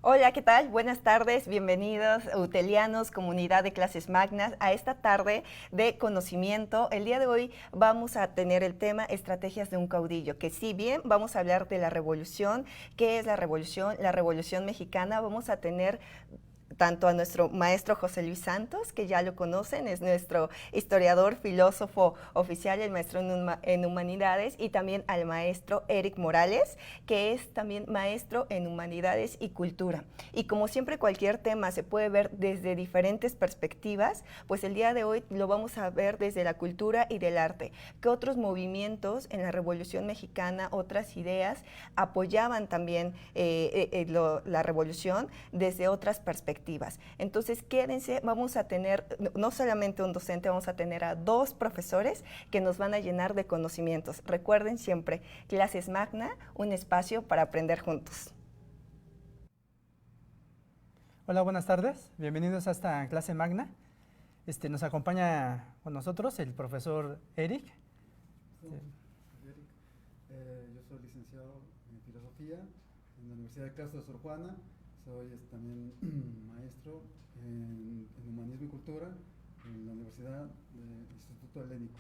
Hola, ¿qué tal? Buenas tardes, bienvenidos utelianos, comunidad de clases magnas, a esta tarde de conocimiento. El día de hoy vamos a tener el tema estrategias de un caudillo, que si bien vamos a hablar de la revolución, ¿qué es la revolución mexicana? Vamos a tener tanto a nuestro maestro José Luis Santos, que ya lo conocen, es nuestro historiador, filósofo oficial, el maestro en humanidades, y también al maestro Eric Morales, que es también maestro en humanidades y cultura. Y como siempre cualquier tema se puede ver desde diferentes perspectivas, pues el día de hoy lo vamos a ver desde la cultura y del arte. ¿Qué otros movimientos en la Revolución Mexicana, otras ideas apoyaban también la revolución desde otras perspectivas? Entonces, quédense, vamos a tener no solamente un docente, vamos a tener a dos profesores que nos van a llenar de conocimientos. Recuerden siempre, Clases Magna, un espacio para aprender juntos. Hola, buenas tardes. Bienvenidos a esta clase magna. Nos acompaña con nosotros el profesor Eric. Eric, yo soy licenciado en Filosofía en la Universidad de Claustro de Sor Juana. Soy también maestro en Humanismo y Cultura en la Universidad del Instituto Helénico.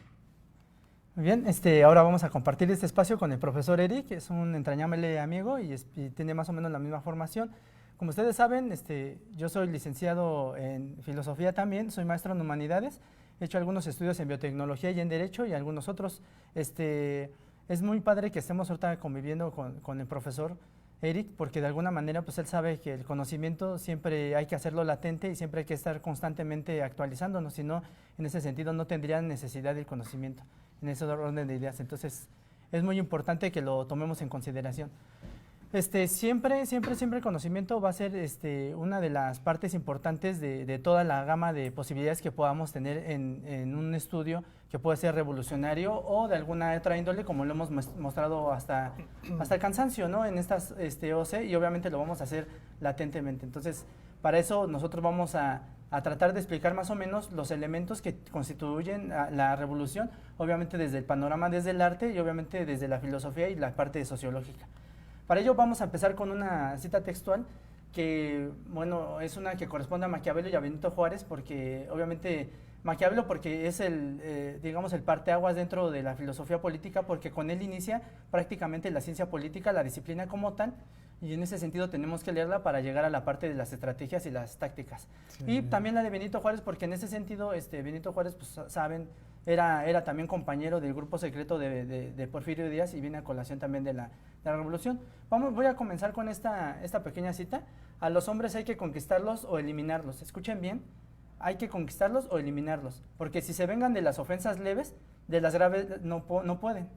Muy bien, ahora vamos a compartir este espacio con el profesor Eric, que es un entrañable amigo y tiene más o menos la misma formación. Como ustedes saben, yo soy licenciado en Filosofía también, soy maestro en Humanidades, he hecho algunos estudios en Biotecnología y en Derecho y algunos otros. Es muy padre que estemos ahorita conviviendo con el profesor Eric, porque de alguna manera pues él sabe que el conocimiento siempre hay que hacerlo latente y siempre hay que estar constantemente actualizándonos, si no, en ese sentido no tendría necesidad del conocimiento, en ese orden de ideas. Entonces es muy importante que lo tomemos en consideración. Siempre el conocimiento va a ser una de las partes importantes de toda la gama de posibilidades que podamos tener en un estudio que puede ser revolucionario o de alguna otra índole, como lo hemos mostrado hasta el cansancio, ¿no? En estas OC, y obviamente lo vamos a hacer latentemente. Entonces, para eso nosotros vamos a tratar de explicar más o menos los elementos que constituyen la revolución, obviamente desde el panorama, desde el arte y obviamente desde la filosofía y la parte sociológica. Para ello vamos a empezar con una cita textual que, bueno, es una que corresponde a Maquiavelo y a Benito Juárez, porque obviamente Maquiavelo porque es digamos, el parteaguas dentro de la filosofía política, porque con él inicia prácticamente la ciencia política, la disciplina como tal, y en ese sentido tenemos que leerla para llegar a la parte de las estrategias y las tácticas. Sí, y también la de Benito Juárez, porque en ese sentido Benito Juárez, pues saben, era también compañero del grupo secreto de Porfirio Díaz y viene a colación también de la revolución. Voy a comenzar con esta pequeña cita. A los hombres hay que conquistarlos o eliminarlos. Escuchen bien, hay que conquistarlos o eliminarlos, porque si se vengan de las ofensas leves, de las graves no pueden.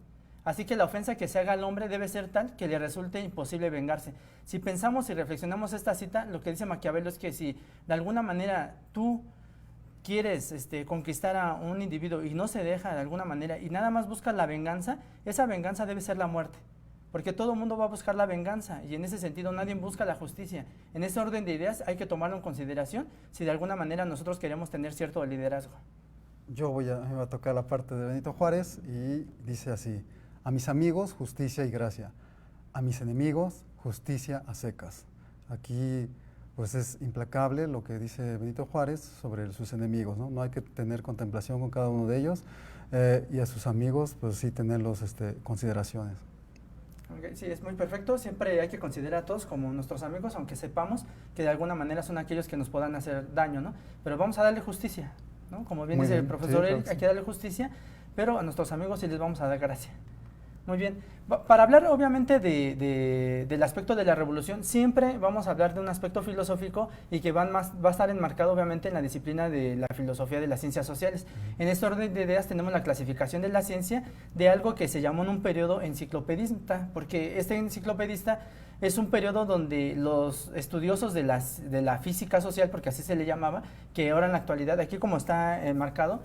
Así que la ofensa que se haga al hombre debe ser tal que le resulte imposible vengarse. Si pensamos y reflexionamos esta cita, lo que dice Maquiavelo es que si de alguna manera tú quieres conquistar a un individuo y no se deja de alguna manera y nada más buscas la venganza, esa venganza debe ser la muerte. Porque todo el mundo va a buscar la venganza y en ese sentido nadie busca la justicia. En ese orden de ideas hay que tomarlo en consideración si de alguna manera nosotros queremos tener cierto liderazgo. Me va a tocar la parte de Benito Juárez y dice así: a mis amigos, justicia y gracia; a mis enemigos, justicia a secas. Aquí pues es implacable lo que dice Benito Juárez sobre sus enemigos, ¿no? No hay que tener contemplación con cada uno de ellos, y a sus amigos pues sí tenerlos consideraciones. Okay, sí, es muy perfecto. Siempre hay que considerar a todos como nuestros amigos, aunque sepamos que de alguna manera son aquellos que nos puedan hacer daño, ¿no? Pero vamos a darle justicia, ¿no? Como bien dice el profesor Eric, hay que darle justicia, pero a nuestros amigos sí les vamos a dar gracia. Muy bien. Para hablar obviamente del aspecto de la revolución, siempre vamos a hablar de un aspecto filosófico y que va a estar enmarcado obviamente en la disciplina de la filosofía de las ciencias sociales. En este orden de ideas tenemos la clasificación de la ciencia de algo que se llamó en un periodo enciclopedista, porque este enciclopedista es un periodo donde los estudiosos de la física social, porque así se le llamaba, que ahora en la actualidad, aquí como está enmarcado,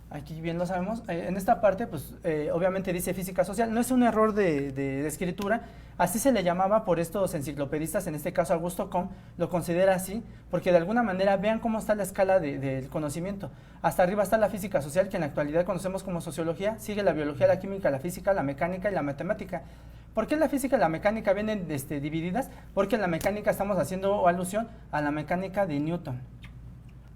aquí bien lo sabemos, en esta parte pues obviamente dice física social, no es un error de escritura, así se le llamaba por estos enciclopedistas, en este caso Augusto Comte lo considera así, porque de alguna manera vean cómo está la escala del conocimiento. Hasta arriba está la física social, que en la actualidad conocemos como sociología, sigue la biología, la química, la física, la mecánica y la matemática. ¿Por qué la física y la mecánica vienen divididas? Porque en la mecánica estamos haciendo alusión a la mecánica de Newton.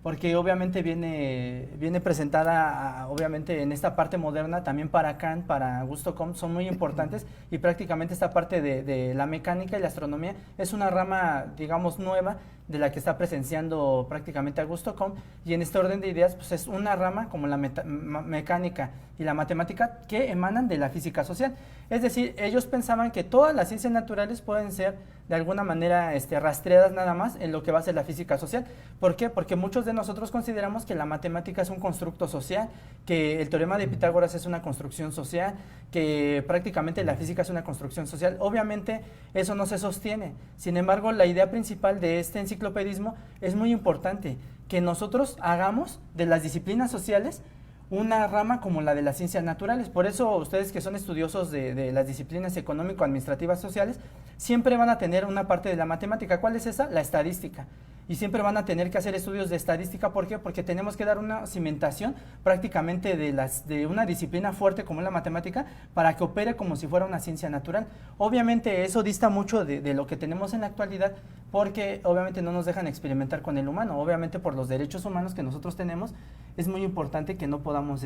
Porque obviamente viene presentada, obviamente en esta parte moderna, también para Kant, para Augusto Comte, son muy importantes, y prácticamente esta parte de la mecánica y la astronomía es una rama, digamos, nueva, de la que está presenciando prácticamente Augusto Comte, y en este orden de ideas pues es una rama como la mecánica y la matemática que emanan de la física social. Es decir, ellos pensaban que todas las ciencias naturales pueden ser de alguna manera rastreadas nada más en lo que va a ser la física social. ¿Por qué? Porque muchos de nosotros consideramos que la matemática es un constructo social, que el teorema de Pitágoras es una construcción social, que prácticamente la física es una construcción social. Obviamente eso no se sostiene. Sin embargo, la idea principal de este enciclopedismo es muy importante, que nosotros hagamos de las disciplinas sociales una rama como la de las ciencias naturales. Por eso ustedes que son estudiosos de las disciplinas económico-administrativas sociales, siempre van a tener una parte de la matemática. ¿Cuál es esa? La estadística. Y siempre van a tener que hacer estudios de estadística. ¿Por qué? Porque tenemos que dar una cimentación prácticamente de una disciplina fuerte como es la matemática para que opere como si fuera una ciencia natural. Obviamente eso dista mucho de lo que tenemos en la actualidad, porque obviamente no nos dejan experimentar con el humano. Obviamente por los derechos humanos que nosotros tenemos, es muy importante que no podamos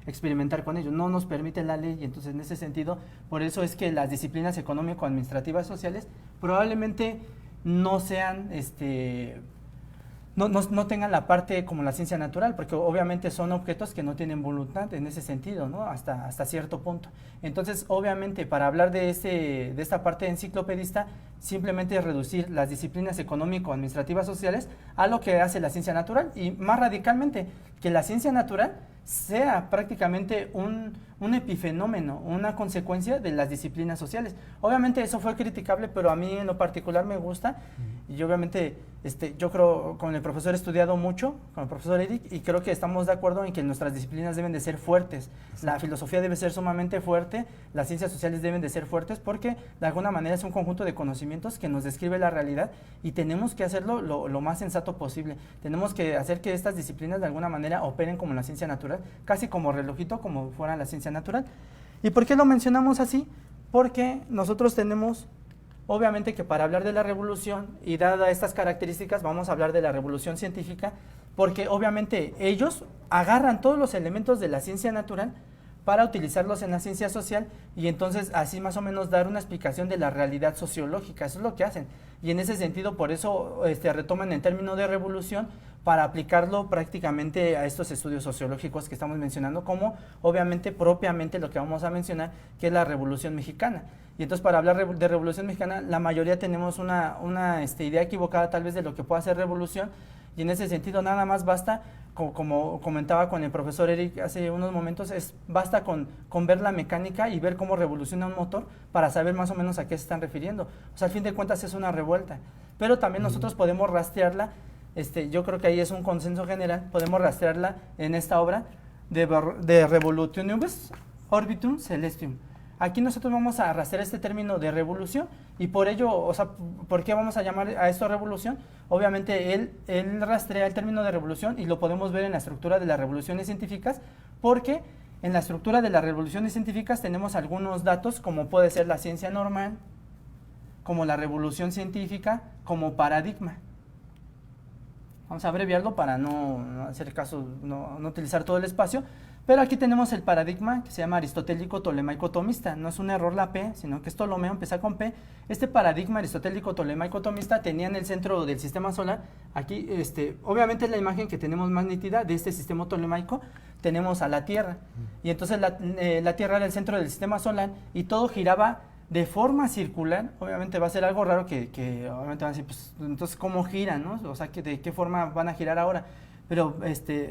experimentar con ellos. No nos permite la ley, y entonces en ese sentido, por eso es que las disciplinas económico-administrativas sociales probablemente no sean, no tengan la parte como la ciencia natural, porque obviamente son objetos que no tienen voluntad en ese sentido, ¿no? Hasta cierto punto. Entonces, obviamente, para hablar de esta parte enciclopedista, simplemente reducir las disciplinas económico-administrativas sociales a lo que hace la ciencia natural, y más radicalmente, que la ciencia natural sea prácticamente un epifenómeno, una consecuencia de las disciplinas sociales. Obviamente eso fue criticable, pero a mí en lo particular me gusta, y obviamente yo creo, con el profesor he estudiado mucho, con el profesor Eric, y creo que estamos de acuerdo en que nuestras disciplinas deben de ser fuertes. La filosofía debe ser sumamente fuerte, las ciencias sociales deben de ser fuertes, porque de alguna manera es un conjunto de conocimientos que nos describe la realidad, y tenemos que hacerlo lo más sensato posible. Tenemos que hacer que estas disciplinas de alguna manera operen como la ciencia natural, casi como relojito, como fuera la ciencia natural. ¿Y por qué lo mencionamos así? Porque nosotros tenemos, obviamente, que para hablar de la revolución, y dadas estas características, vamos a hablar de la revolución científica, porque obviamente ellos agarran todos los elementos de la ciencia natural para utilizarlos en la ciencia social, y entonces así más o menos dar una explicación de la realidad sociológica. Eso es lo que hacen, y en ese sentido por eso retoman el término de revolución para aplicarlo prácticamente a estos estudios sociológicos que estamos mencionando, como obviamente propiamente lo que vamos a mencionar, que es la Revolución Mexicana. Y entonces para hablar de Revolución Mexicana, la mayoría tenemos una idea equivocada tal vez de lo que pueda ser revolución, y en ese sentido nada más basta, como comentaba con el profesor Eric hace unos momentos, basta con ver la mecánica y ver cómo revoluciona un motor para saber más o menos a qué se están refiriendo. O sea, al fin de cuentas es una revuelta, pero también nosotros podemos rastrearla. Yo creo que ahí es un consenso general, podemos rastrearla en esta obra de Revolutionibus Orbitum Celestium. Aquí nosotros vamos a rastrear este término de revolución, y por ello, o sea, ¿por qué vamos a llamar a esto revolución? Obviamente él rastrea el término de revolución, y lo podemos ver en la estructura de las revoluciones científicas, porque en la estructura de las revoluciones científicas tenemos algunos datos, como puede ser la ciencia normal, como la revolución científica, como paradigma. Vamos a abreviarlo para no hacer caso, no utilizar todo el espacio, pero aquí tenemos el paradigma que se llama aristotélico tolemaico tomista. No es un error la P, sino que es Ptolomeo, empieza con P. Este paradigma aristotélico tolemaico tomista tenía en el centro del sistema solar, aquí, obviamente la imagen que tenemos más nítida de este sistema tolemaico, tenemos a la Tierra, y entonces la Tierra era el centro del sistema solar, y todo giraba de forma circular. Obviamente va a ser algo raro que obviamente van a decir, pues, entonces, ¿cómo giran, no? O sea, ¿de qué forma van a girar ahora? Pero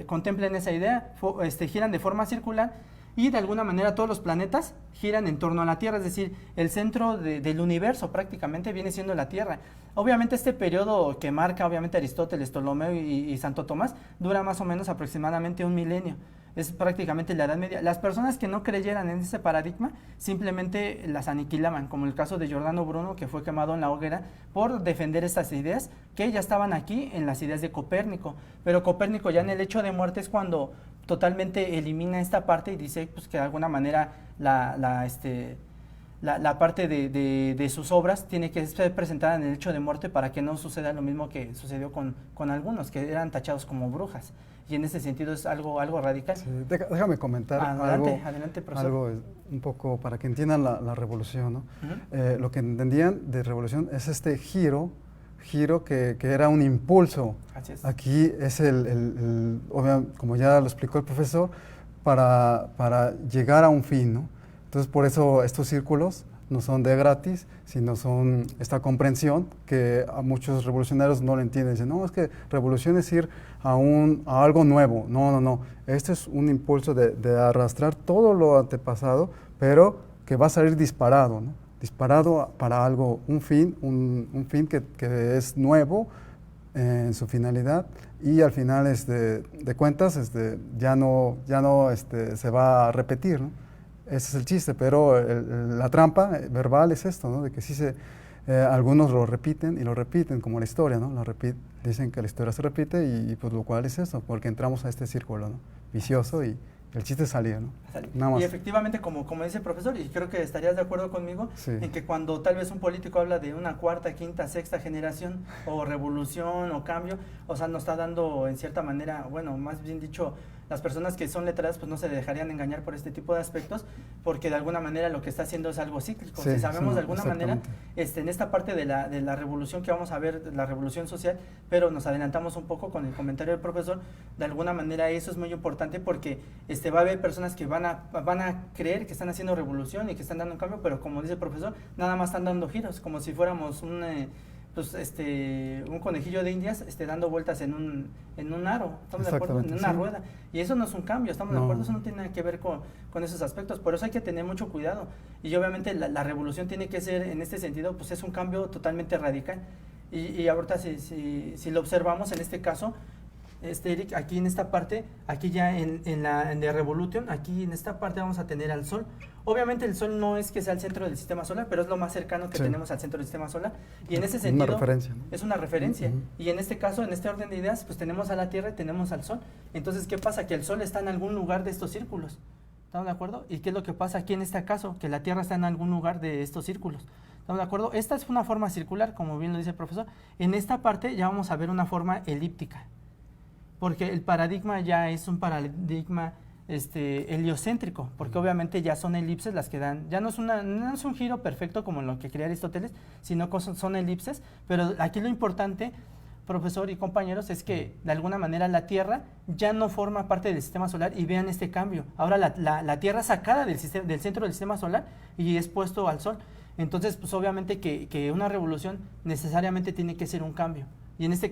contemplen esa idea, giran de forma circular, y de alguna manera todos los planetas giran en torno a la Tierra, es decir, el centro del universo prácticamente viene siendo la Tierra. Obviamente este periodo que marca obviamente Aristóteles, Ptolomeo y Santo Tomás dura más o menos aproximadamente 1 milenio. Es prácticamente la Edad Media. Las personas que no creyeran en ese paradigma simplemente las aniquilaban, como el caso de Giordano Bruno, que fue quemado en la hoguera por defender estas ideas que ya estaban aquí en las ideas de Copérnico. Pero Copérnico ya en el hecho de muerte es cuando totalmente elimina esta parte y dice pues, que de alguna manera la parte de sus obras tiene que ser presentada en el hecho de muerte para que no suceda lo mismo que sucedió con algunos, que eran tachados como brujas. Y en ese sentido es algo radical. Sí, déjame comentar Adelante, profesor. algo un poco para que entiendan la revolución, ¿no? Lo que entendían de revolución es este giro que era un impulso. Así es. Aquí es como ya lo explicó el profesor, para llegar a un fin, ¿no? Entonces, por eso estos círculos no son de gratis, sino son esta comprensión que a muchos revolucionarios no lo entienden. Dicen, no, es que revolución es ir a algo nuevo. No. Este es un impulso de arrastrar todo lo antepasado, pero que va a salir disparado, ¿no? Disparado para algo, un fin que es nuevo en su finalidad, y al final de cuentas ya no se va a repetir, ¿no? Ese es el chiste, pero la trampa verbal es esto, ¿no? De que sí algunos lo repiten y lo repiten, como la historia, ¿no? Dicen que la historia se repite y pues lo cual es eso, porque entramos a este círculo, ¿no? Vicioso, y el chiste es salir, ¿no? Nada más. Y efectivamente, como dice el profesor, y creo que estarías de acuerdo conmigo, Sí. en que cuando tal vez un político habla de una cuarta, quinta, sexta generación, o revolución, o cambio, o sea, nos está dando en cierta manera, bueno, más bien dicho, las personas que son letradas pues no se dejarían engañar por este tipo de aspectos, porque de alguna manera lo que está haciendo es algo cíclico. Sí, si sabemos sí, de alguna manera, en esta parte de la revolución que vamos a ver, la revolución social, pero nos adelantamos un poco con el comentario del profesor, de alguna manera eso es muy importante porque va a haber personas que van a creer que están haciendo revolución y que están dando un cambio, pero como dice el profesor, nada más están dando giros, como si fuéramos un conejillo de indias dando vueltas en un aro, ¿estamos de acuerdo? En una rueda, y eso no es un cambio, ¿estamos de acuerdo? Eso no tiene nada que ver con esos aspectos, por eso hay que tener mucho cuidado, y obviamente la revolución tiene que ser, en este sentido, pues es un cambio totalmente radical, y ahorita si lo observamos en este caso, Eric, aquí en esta parte, aquí ya en The Revolution, aquí en esta parte vamos a tener al Sol. Obviamente el Sol no es que sea el centro del sistema solar, pero es lo más cercano que tenemos al centro del sistema solar. Y en ese sentido, una referencia, ¿no? es una referencia. Y en este caso, en este orden de ideas, pues tenemos a la Tierra y tenemos al Sol. Entonces, ¿qué pasa? Que el Sol está en algún lugar de estos círculos. ¿Estamos de acuerdo? ¿Y qué es lo que pasa aquí en este caso? Que la Tierra está en algún lugar de estos círculos. ¿Estamos de acuerdo? Esta es una forma circular, como bien lo dice el profesor. En esta parte ya vamos a ver una forma elíptica, porque el paradigma ya es un paradigma heliocéntrico, porque obviamente ya son elipses las que dan, ya no es un giro perfecto como lo que creía Aristóteles, sino que son elipses, pero aquí lo importante, profesor y compañeros, es que de alguna manera la Tierra ya no forma parte del sistema solar, y vean este cambio. Ahora la Tierra es sacada del centro del sistema solar y es puesto al Sol. Entonces, pues obviamente que una revolución necesariamente tiene que ser un cambio. Y en este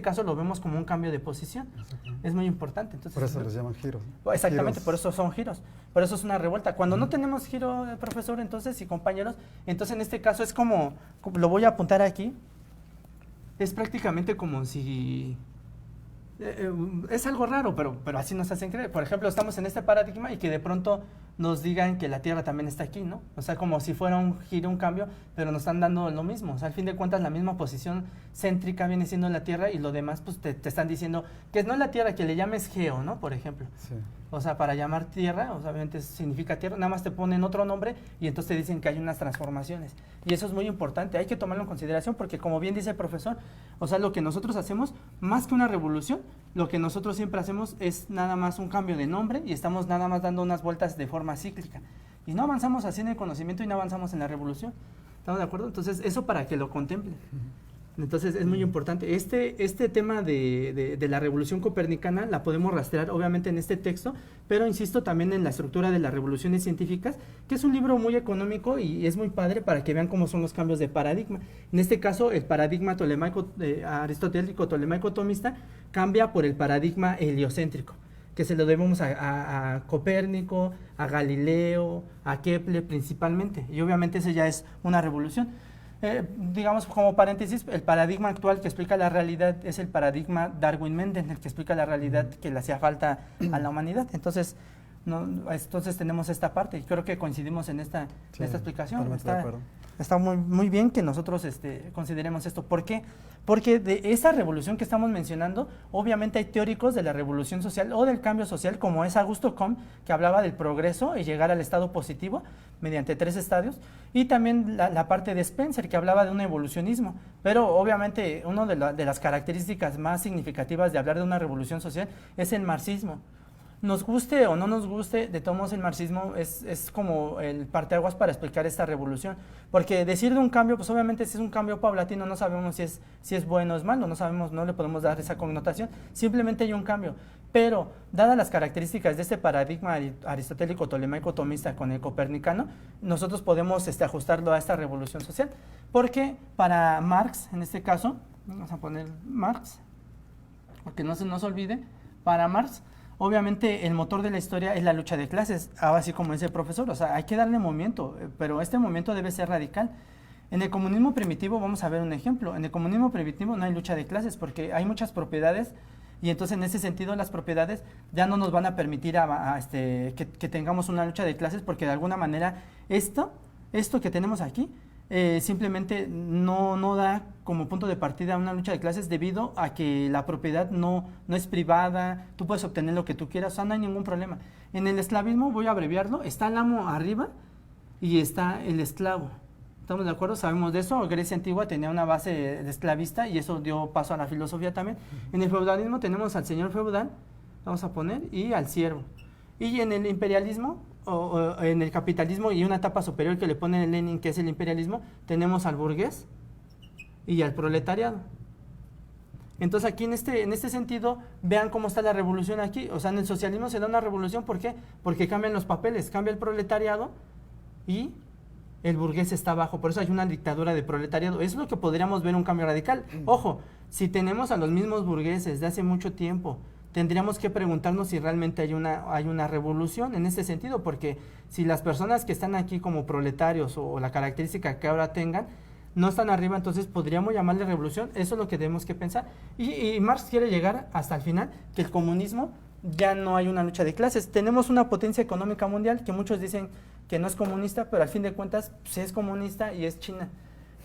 caso lo vemos como un cambio de posición. Es muy importante. Entonces, por eso les llaman giros, ¿no? Exactamente, Giros. por eso son giros. Por eso es una revuelta. Cuando no tenemos giro, profesor, entonces, y compañeros, entonces en este caso es como lo voy a apuntar aquí, es prácticamente como si... es algo raro, pero así nos hacen creer. Por ejemplo, estamos en este paradigma y que de pronto nos digan que la Tierra también está aquí, ¿no? O sea, como si fuera un giro, un cambio, pero nos están dando lo mismo. O sea, al fin de cuentas, la misma posición céntrica viene siendo la Tierra, y lo demás, pues te están diciendo que no es la Tierra, que le llames geo, ¿no? Por ejemplo. Sí. O sea, para llamar Tierra, o sea, obviamente significa Tierra, nada más te ponen otro nombre y entonces te dicen que hay unas transformaciones. Y eso es muy importante, hay que tomarlo en consideración, porque como bien dice el profesor, o sea, lo que nosotros hacemos, más que una revolución, lo que nosotros siempre hacemos es nada más un cambio de nombre, y estamos nada más dando unas vueltas de forma cíclica. Y no avanzamos así en el conocimiento y no avanzamos en la revolución. ¿Estamos de acuerdo? Entonces, eso para que lo contemplen. Entonces, es muy importante. Este tema de la revolución copernicana la podemos rastrear, obviamente, en este texto, pero insisto también en la estructura de las revoluciones científicas, que es un libro muy económico y es muy padre para que vean cómo son los cambios de paradigma. En este caso, el paradigma aristotélico tolemaico tomista cambia por el paradigma heliocéntrico, que se lo debemos a Copérnico, a Galileo, a Kepler principalmente, y obviamente eso ya es una revolución. Digamos, como paréntesis, el paradigma actual que explica la realidad es el paradigma Darwin-Mendel, el que explica la realidad que le hacía falta a la humanidad. Entonces, entonces tenemos esta parte, y creo que coincidimos en esta explicación. Está muy bien que nosotros consideremos esto. ¿Por qué? Porque de esa revolución que estamos mencionando, obviamente hay teóricos de la revolución social o del cambio social, como es Augusto Comte, que hablaba del progreso y llegar al estado positivo mediante 3 estadios, y también la parte de Spencer, que hablaba de un evolucionismo. Pero obviamente una de las características más significativas de hablar de una revolución social es el marxismo. Nos guste o no nos guste, de todos modos el marxismo es como el parteaguas para explicar esta revolución, porque decir de un cambio, pues obviamente si es un cambio paulatino no sabemos si es bueno o es malo, no sabemos, no le podemos dar esa connotación, simplemente hay un cambio, pero dadas las características de este paradigma aristotélico, tolemaico, tomista con el copernicano, nosotros podemos ajustarlo a esta revolución social, porque para Marx, en este caso, vamos a poner Marx, porque no se nos olvide, para Marx, obviamente el motor de la historia es la lucha de clases, así como dice el profesor, o sea, hay que darle movimiento, pero este movimiento debe ser radical. En el comunismo primitivo, vamos a ver un ejemplo, en el comunismo primitivo no hay lucha de clases porque hay muchas propiedades y entonces en ese sentido las propiedades ya no nos van a permitir que tengamos una lucha de clases porque de alguna manera esto que tenemos aquí simplemente no da como punto de partida una lucha de clases debido a que la propiedad no es privada, tú puedes obtener lo que tú quieras, o sea, no hay ningún problema. En el esclavismo, voy a abreviarlo, está el amo arriba y está el esclavo. ¿Estamos de acuerdo? Sabemos de eso. Grecia antigua tenía una base de esclavista y eso dio paso a la filosofía también. En el feudalismo tenemos al señor feudal, vamos a poner, y al siervo. Y en el imperialismo, o en el capitalismo y una etapa superior que le pone Lenin, que es el imperialismo, tenemos al burgués y al proletariado. Entonces aquí en este sentido, vean cómo está la revolución aquí. O sea, en el socialismo se da una revolución, ¿por qué? Porque cambian los papeles, cambia el proletariado y el burgués está abajo, por eso hay una dictadura de proletariado. Eso es lo que podríamos ver un cambio radical. Ojo, si tenemos a los mismos burgueses de hace mucho tiempo, tendríamos que preguntarnos si realmente hay una revolución en este sentido, porque si las personas que están aquí como proletarios o la característica que ahora tengan, no están arriba, entonces podríamos llamarle revolución. Eso es lo que tenemos que pensar. Y Marx quiere llegar hasta el final, que el comunismo ya no hay una lucha de clases. Tenemos una potencia económica mundial que muchos dicen que no es comunista, pero al fin de cuentas sí es comunista y es China.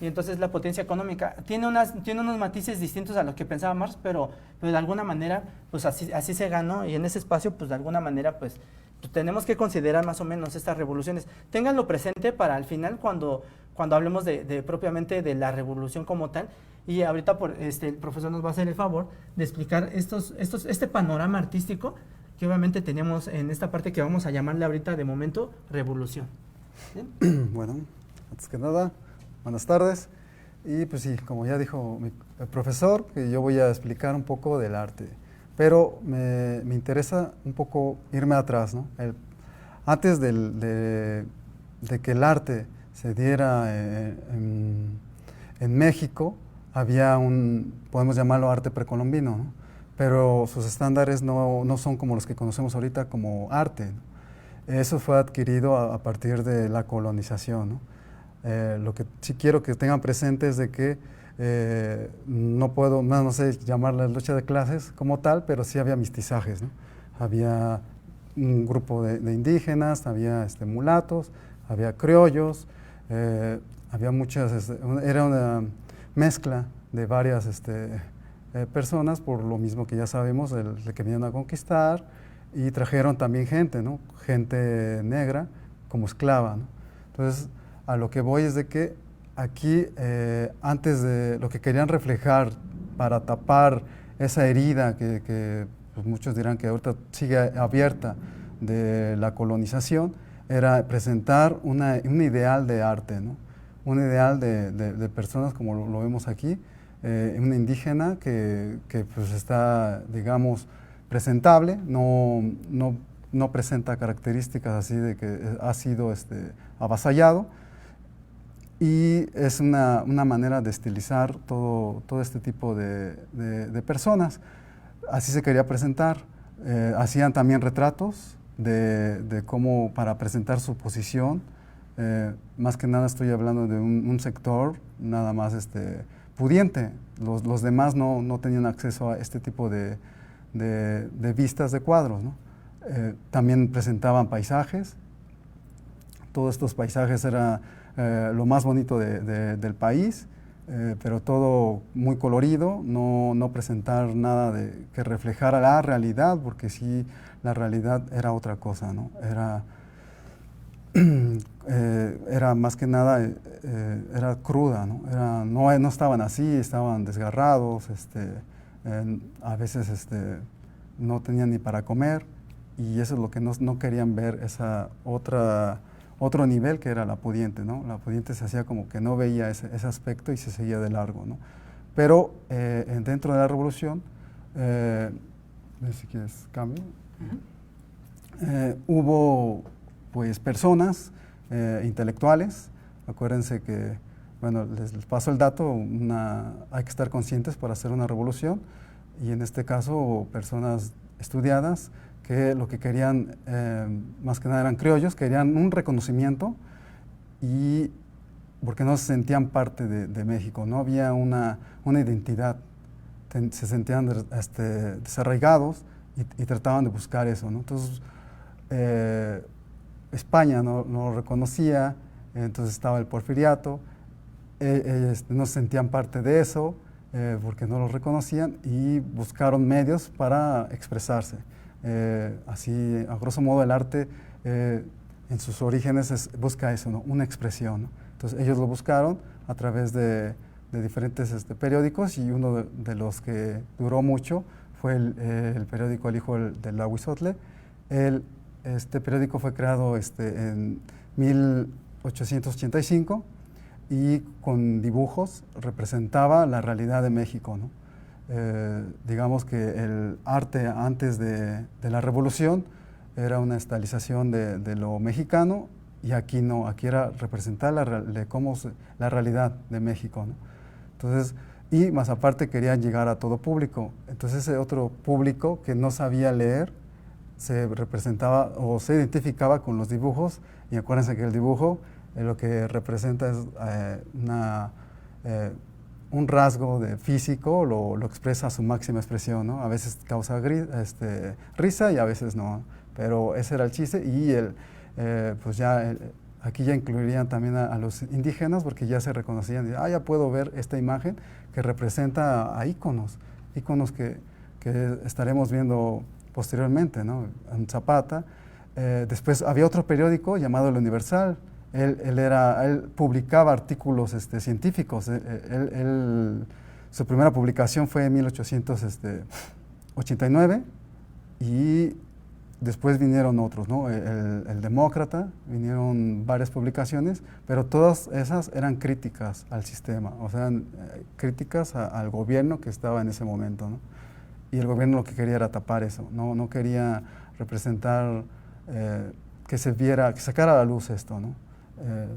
Y entonces la potencia económica tiene unos matices distintos a lo que pensaba Marx, pero de alguna manera pues así se ganó, y en ese espacio pues de alguna manera pues tenemos que considerar más o menos estas revoluciones. Ténganlo presente para al final cuando hablemos de propiamente de la revolución como tal, y ahorita el profesor nos va a hacer el favor de explicar este panorama artístico que obviamente tenemos en esta parte que vamos a llamarle ahorita de momento revolución. ¿Bien? Bueno, antes que nada, buenas tardes. Y pues sí, como ya dijo el profesor, que yo voy a explicar un poco del arte, pero me interesa un poco irme atrás, ¿no? Antes de que el arte se diera en México, había podemos llamarlo arte precolombino, ¿no? Pero sus estándares no son como los que conocemos ahorita como arte, ¿no? Eso fue adquirido a partir de la colonización, ¿no? Lo que sí quiero que tengan presente es de que no sé llamarla lucha de clases como tal, pero sí había mestizajes, ¿no? Había un grupo de indígenas, había mulatos, había criollos, había era una mezcla de varias personas, por lo mismo que ya sabemos, de que venían a conquistar, y trajeron también gente, ¿no? Gente negra como esclava, ¿no? Entonces, a lo que voy es de que aquí, antes de lo que querían reflejar para tapar esa herida que pues muchos dirán que ahorita sigue abierta de la colonización, era presentar un ideal de arte, ¿no? Un ideal de personas como lo vemos aquí, una indígena que pues está, digamos, presentable, no presenta características así de que ha sido avasallado, y es una manera de estilizar todo este tipo de personas. Así se quería presentar. Hacían también retratos de cómo, para presentar su posición. Más que nada estoy hablando de un sector nada más pudiente. Los demás no tenían acceso a este tipo de vistas de cuadros, ¿no? También presentaban paisajes. Todos estos paisajes lo más bonito del país, pero todo muy colorido, no presentar nada que reflejara la realidad, porque sí, la realidad era otra cosa, ¿no? Era más que nada, era cruda, ¿no? No estaban así, estaban desgarrados, a veces no tenían ni para comer, y eso es lo que no querían ver, esa otro nivel que era la pudiente, ¿no? La pudiente se hacía como que no veía ese aspecto y se seguía de largo, ¿no? Pero dentro de la revolución, si quieres cambio, hubo pues personas intelectuales. Acuérdense que, bueno, les paso el dato, hay que estar conscientes para hacer una revolución, y en este caso personas estudiadas que lo que querían, más que nada eran criollos, querían un reconocimiento, y porque no se sentían parte de México, no había una identidad, se sentían desarraigados y trataban de buscar eso, ¿no? Entonces, España no lo reconocía, entonces estaba el porfiriato, ellos no se sentían parte de eso porque no lo reconocían, y buscaron medios para expresarse. Así, a grosso modo, el arte en sus orígenes busca eso, ¿no? Una expresión, ¿no? Entonces ellos lo buscaron a través de diferentes periódicos, y uno de los que duró mucho fue el periódico El Hijo del Aguizotle. Este periódico fue creado en 1885, y con dibujos representaba la realidad de México, ¿no? Digamos que el arte antes de la revolución era una estilización de lo mexicano, y aquí no, aquí era representar la realidad de México, ¿no? Entonces, y más aparte querían llegar a todo público. Entonces ese otro público que no sabía leer se representaba o se identificaba con los dibujos, y acuérdense que el dibujo lo que representa es un rasgo físico, lo expresa a su máxima expresión, ¿no? A veces causa risa y a veces no, pero ese era el chiste. Y pues ya aquí ya incluirían también a los indígenas, porque ya se reconocían, ya puedo ver esta imagen que representa a íconos que estaremos viendo posteriormente, ¿no? En Zapata. Después había otro periódico llamado El Universal. Él publicaba artículos científicos. Su primera publicación fue en 1889, y después vinieron otros, ¿no? El Demócrata, vinieron varias publicaciones, pero todas esas eran críticas al sistema, o sea, críticas al gobierno que estaba en ese momento, ¿no? Y el gobierno lo que quería era tapar eso, no quería representar, que se viera, que sacara a la luz esto, ¿no?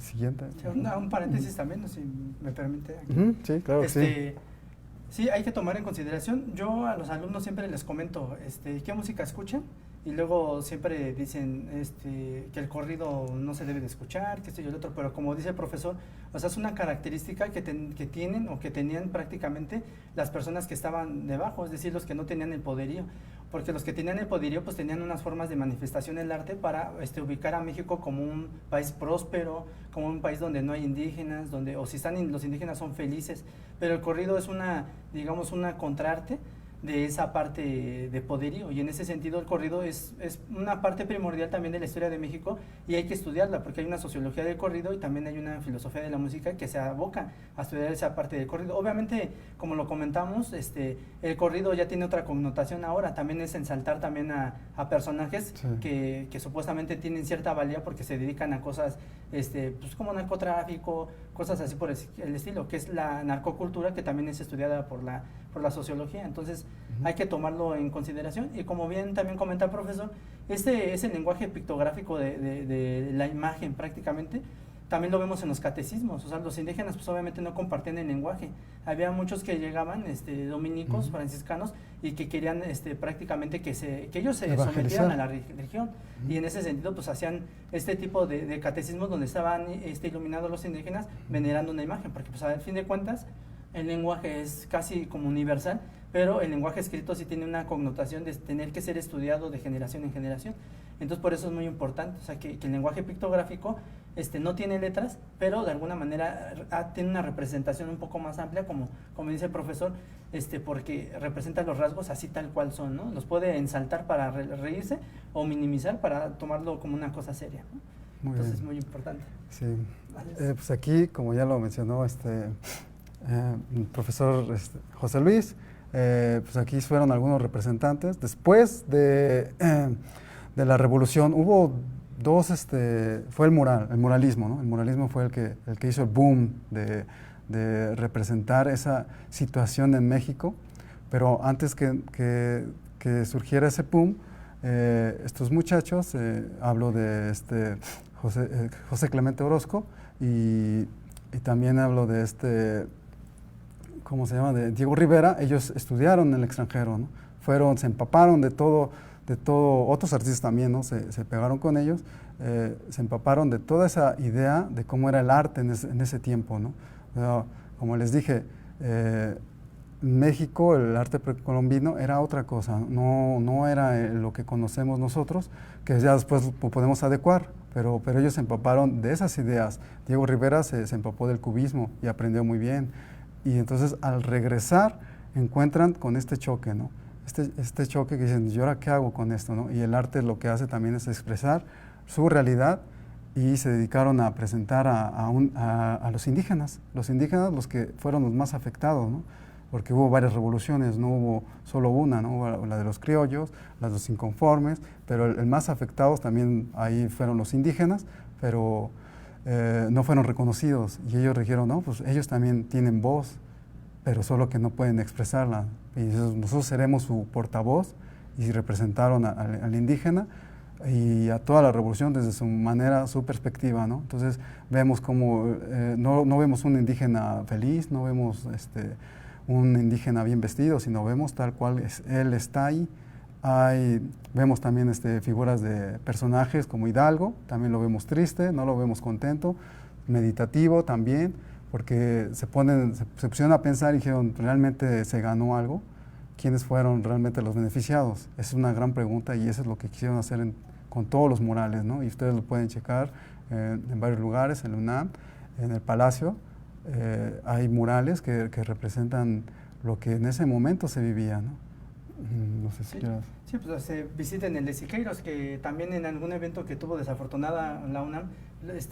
Siguiente. Un paréntesis también, si me permite. Sí, claro que sí. Sí, hay que tomar en consideración. Yo a los alumnos siempre les comento qué música escuchan, y luego siempre dicen que el corrido no se debe de escuchar, que esto y el otro, pero como dice el profesor, o sea, es una característica que tienen o que tenían prácticamente las personas que estaban debajo, es decir, los que no tenían el poderío, porque los que tenían el poderío pues tenían unas formas de manifestación del arte para ubicar a México como un país próspero, como un país donde no hay indígenas, o si están los indígenas son felices, pero el corrido es digamos una contraarte de esa parte de poderío, y en ese sentido el corrido es una parte primordial también de la historia de México, y hay que estudiarla porque hay una sociología del corrido y también hay una filosofía de la música que se aboca a estudiar esa parte del corrido. Obviamente, como lo comentamos, el corrido ya tiene otra connotación ahora, también es ensaltar también a personajes sí, que supuestamente tienen cierta valía porque se dedican a cosas pues como narcotráfico, cosas así por el estilo, que es la narcocultura, que también es estudiada por la sociología. Entonces hay que tomarlo en consideración, y como bien también comenta el profesor, es el lenguaje pictográfico de la imagen prácticamente. También lo vemos en los catecismos, o sea, los indígenas pues obviamente no compartían el lenguaje. Había muchos que llegaban, dominicos, franciscanos, y que querían prácticamente que ellos se sometieran a la religión, y en ese sentido pues hacían este tipo de catecismos donde estaban iluminados los indígenas venerando una imagen, porque pues al fin de cuentas el lenguaje es casi como universal, pero el lenguaje escrito sí tiene una connotación de tener que ser estudiado de generación en generación. Entonces por eso es muy importante, o sea, que el lenguaje pictográfico no tiene letras, pero de alguna manera tiene una representación un poco más amplia, como dice el profesor, porque representa los rasgos así tal cual son, ¿no? Los puede ensaltar para reírse o minimizar para tomarlo como una cosa seria, ¿no? Entonces es muy importante. Sí. Pues aquí, como ya lo mencionó el profesor José Luis, pues aquí fueron algunos representantes. Después de la revolución hubo dos, fue el muralismo, ¿no? El muralismo fue el que hizo el boom de representar esa situación en México, pero antes que surgiera ese boom, estos muchachos, hablo de José Clemente Orozco y también hablo de ¿cómo se llama? De Diego Rivera. Ellos estudiaron en el extranjero, ¿no? Se empaparon de todo, otros artistas también, ¿no? Se pegaron con ellos, se empaparon de toda esa idea de cómo era el arte en ese tiempo, ¿no? Como les dije, en México el arte precolombino era otra cosa, no era lo que conocemos nosotros, que ya después lo podemos adecuar, pero ellos se empaparon de esas ideas. Diego Rivera se empapó del cubismo y aprendió muy bien, y entonces al regresar encuentran con este choque, ¿no? Este choque que dicen, ¿y ahora qué hago con esto, no? Y el arte lo que hace también es expresar su realidad, y se dedicaron a presentar a los indígenas, los que fueron los más afectados, ¿no? Porque hubo varias revoluciones, no hubo solo una, ¿no? Hubo la de los criollos, la de los inconformes, pero el más afectados también ahí fueron los indígenas, pero no fueron reconocidos, y ellos dijeron, no, pues ellos también tienen voz, pero solo que no pueden expresarla, y nosotros seremos su portavoz, y representaron al indígena y a toda la revolución desde su manera, su perspectiva, ¿no? Entonces vemos como, no vemos un indígena feliz, no vemos un indígena bien vestido, sino vemos tal cual él está ahí. Vemos también figuras de personajes como Hidalgo, también lo vemos triste, no lo vemos contento, meditativo también, porque se pusieron a pensar y dijeron, ¿realmente se ganó algo? ¿Quiénes fueron realmente los beneficiados? Es una gran pregunta, y eso es lo que quisieron hacer con todos los murales, ¿no? Y ustedes lo pueden checar en varios lugares, en la UNAM, en el Palacio. Hay murales que representan lo que en ese momento se vivía, ¿no? No sé si quieras. Sí, pues visiten el de Siqueiros, que también en algún evento que tuvo desafortunada la UNAM,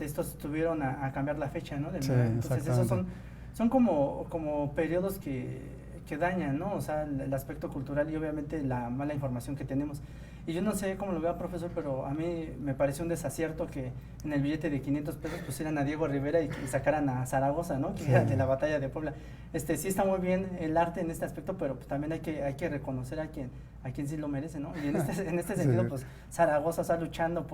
estos tuvieron a cambiar la fecha, ¿no? Sí, entonces esos son como periodos que dañan, ¿no? O sea, el aspecto cultural y obviamente la mala información que tenemos. Y yo no sé cómo lo vea, profesor, pero a mí me parece un desacierto que en el billete de 500 pesos pusieran a Diego Rivera y sacaran a Zaragoza, ¿no? Que era de la batalla de Puebla. Sí está muy bien el arte en este aspecto, pero pues también hay que reconocer a quien sí lo merece, ¿no? Y en este sentido, pues Zaragoza está luchando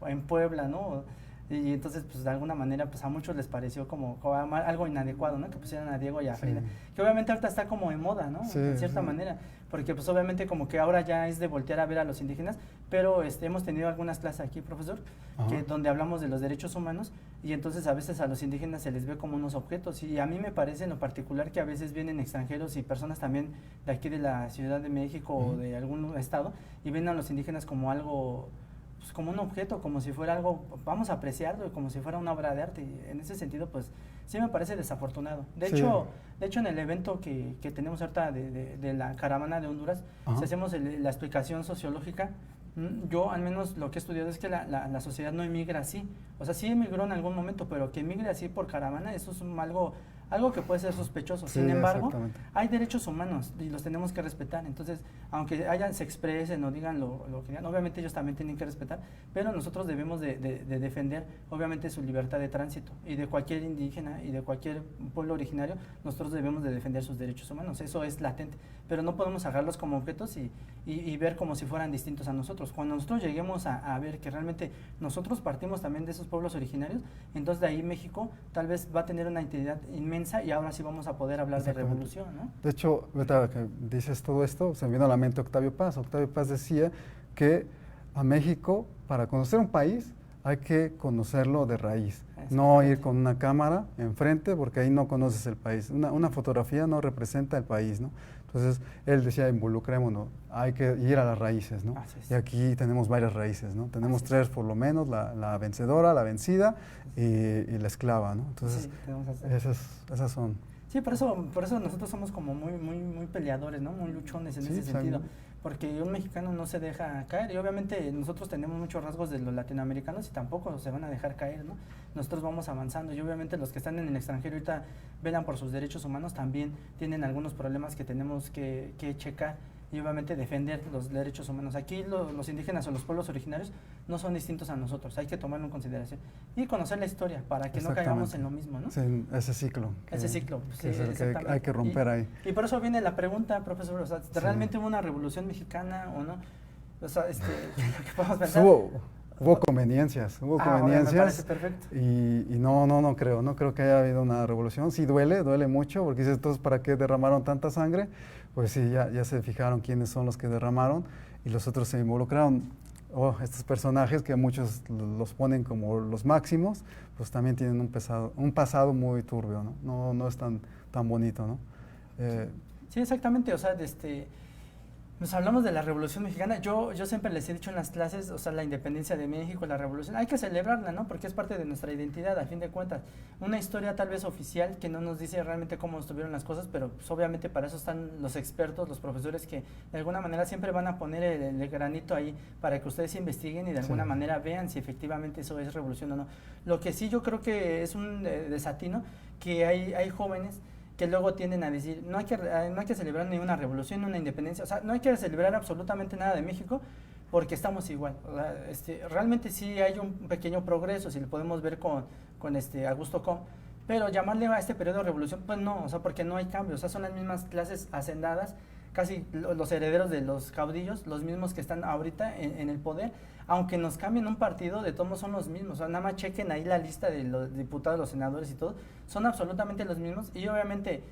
en Puebla, ¿no? Y entonces, pues de alguna manera, pues a muchos les pareció como algo inadecuado, ¿no? Que pusieran a Diego y a Frida. Que obviamente ahorita está como de moda, ¿no? En cierta manera. Porque pues obviamente como que ahora ya es de voltear a ver a los indígenas, pero hemos tenido algunas clases aquí, profesor, donde hablamos de los derechos humanos, y entonces a veces a los indígenas se les ve como unos objetos, y a mí me parece en lo particular que a veces vienen extranjeros y personas también de aquí de la Ciudad de México o de algún estado, y ven a los indígenas como algo, pues como un objeto, como si fuera algo, vamos a apreciarlo, como si fuera una obra de arte, y en ese sentido pues sí me parece desafortunado. De hecho en el evento que tenemos ahorita de la caravana de Honduras, si hacemos la explicación sociológica, yo al menos lo que he estudiado es que la sociedad no emigra así, o sea sí emigró en algún momento, pero que emigre así por caravana, eso es algo que puede ser sospechoso. Sin embargo, hay derechos humanos y los tenemos que respetar. Entonces, aunque se expresen o digan lo que digan, obviamente ellos también tienen que respetar, pero nosotros debemos de defender, obviamente, su libertad de tránsito. Y de cualquier indígena y de cualquier pueblo originario, nosotros debemos de defender sus derechos humanos. Eso es latente. Pero no podemos agarrarlos como objetos y ver como si fueran distintos a nosotros. Cuando nosotros lleguemos a ver que realmente nosotros partimos también de esos pueblos originarios, entonces de ahí México tal vez va a tener una identidad inmensa, y ahora sí vamos a poder hablar de revolución, ¿no? De hecho, ahorita que dices todo esto, se me vino a la mente Octavio Paz. Octavio Paz decía que a México, para conocer un país, hay que conocerlo de raíz, no ir con una cámara enfrente, porque ahí no conoces el país. Una fotografía no representa el país, ¿no? Entonces, él decía, involucrémonos, hay que ir a las raíces, ¿no? Así es. Y aquí tenemos varias raíces, ¿no? Tenemos Así es. tres por lo menos, la vencedora, la vencida y la esclava, ¿no? Entonces, Sí, tenemos así. esas son. Sí, por eso nosotros somos como muy peleadores, ¿no? Muy luchones en Sí, ese pues, sentido. Porque un mexicano no se deja caer y obviamente nosotros tenemos muchos rasgos de los latinoamericanos y tampoco se van a dejar caer, ¿no? Nosotros vamos avanzando y obviamente los que están en el extranjero ahorita velan por sus derechos humanos también tienen algunos problemas que tenemos que checar y obviamente defender los derechos humanos. Aquí los indígenas o los pueblos originarios no son distintos a nosotros, hay que tomarlo en consideración y conocer la historia para que no caigamos en lo mismo, ¿no? Sí, ese ciclo. Ese ciclo, Que sí, es el que hay que romper ahí. Y por eso viene la pregunta, profesor, o sea, ¿realmente hubo una revolución mexicana o no? O sea, ¿qué podemos pensar? Hubo conveniencias, Bueno, me parece perfecto. y no creo que haya habido una revolución. Sí duele mucho, porque dices, entonces, ¿para qué derramaron tanta sangre? Pues sí, ya se fijaron quiénes son los que derramaron y los otros se involucraron. Estos personajes que muchos los ponen como los máximos, pues también tienen un pasado muy turbio, ¿no? No es tan bonito, ¿no? Sí, exactamente, o sea, nos hablamos de la Revolución Mexicana. Yo siempre les he dicho en las clases, o sea, la independencia de México, la revolución, hay que celebrarla, ¿no? Porque es parte de nuestra identidad, a fin de cuentas. Una historia tal vez oficial que no nos dice realmente cómo estuvieron las cosas, pero pues, obviamente para eso están los expertos, los profesores que de alguna manera siempre van a poner el granito ahí para que ustedes investiguen y de alguna manera vean si efectivamente eso es revolución o no. Lo que sí yo creo que es un desatino, que hay jóvenes que luego tienden a decir, no hay que celebrar ni una revolución, ni una independencia, o sea, no hay que celebrar absolutamente nada de México porque estamos igual. Realmente sí hay un pequeño progreso, si lo podemos ver con Augusto Comte, pero llamarle a este periodo de revolución, pues no, o sea, porque no hay cambios, o sea, son las mismas clases hacendadas, casi los herederos de los caudillos, los mismos que están ahorita en el poder, aunque nos cambien un partido, de todos son los mismos, o sea, nada más chequen ahí la lista de los diputados, los senadores y todo, son absolutamente los mismos y obviamente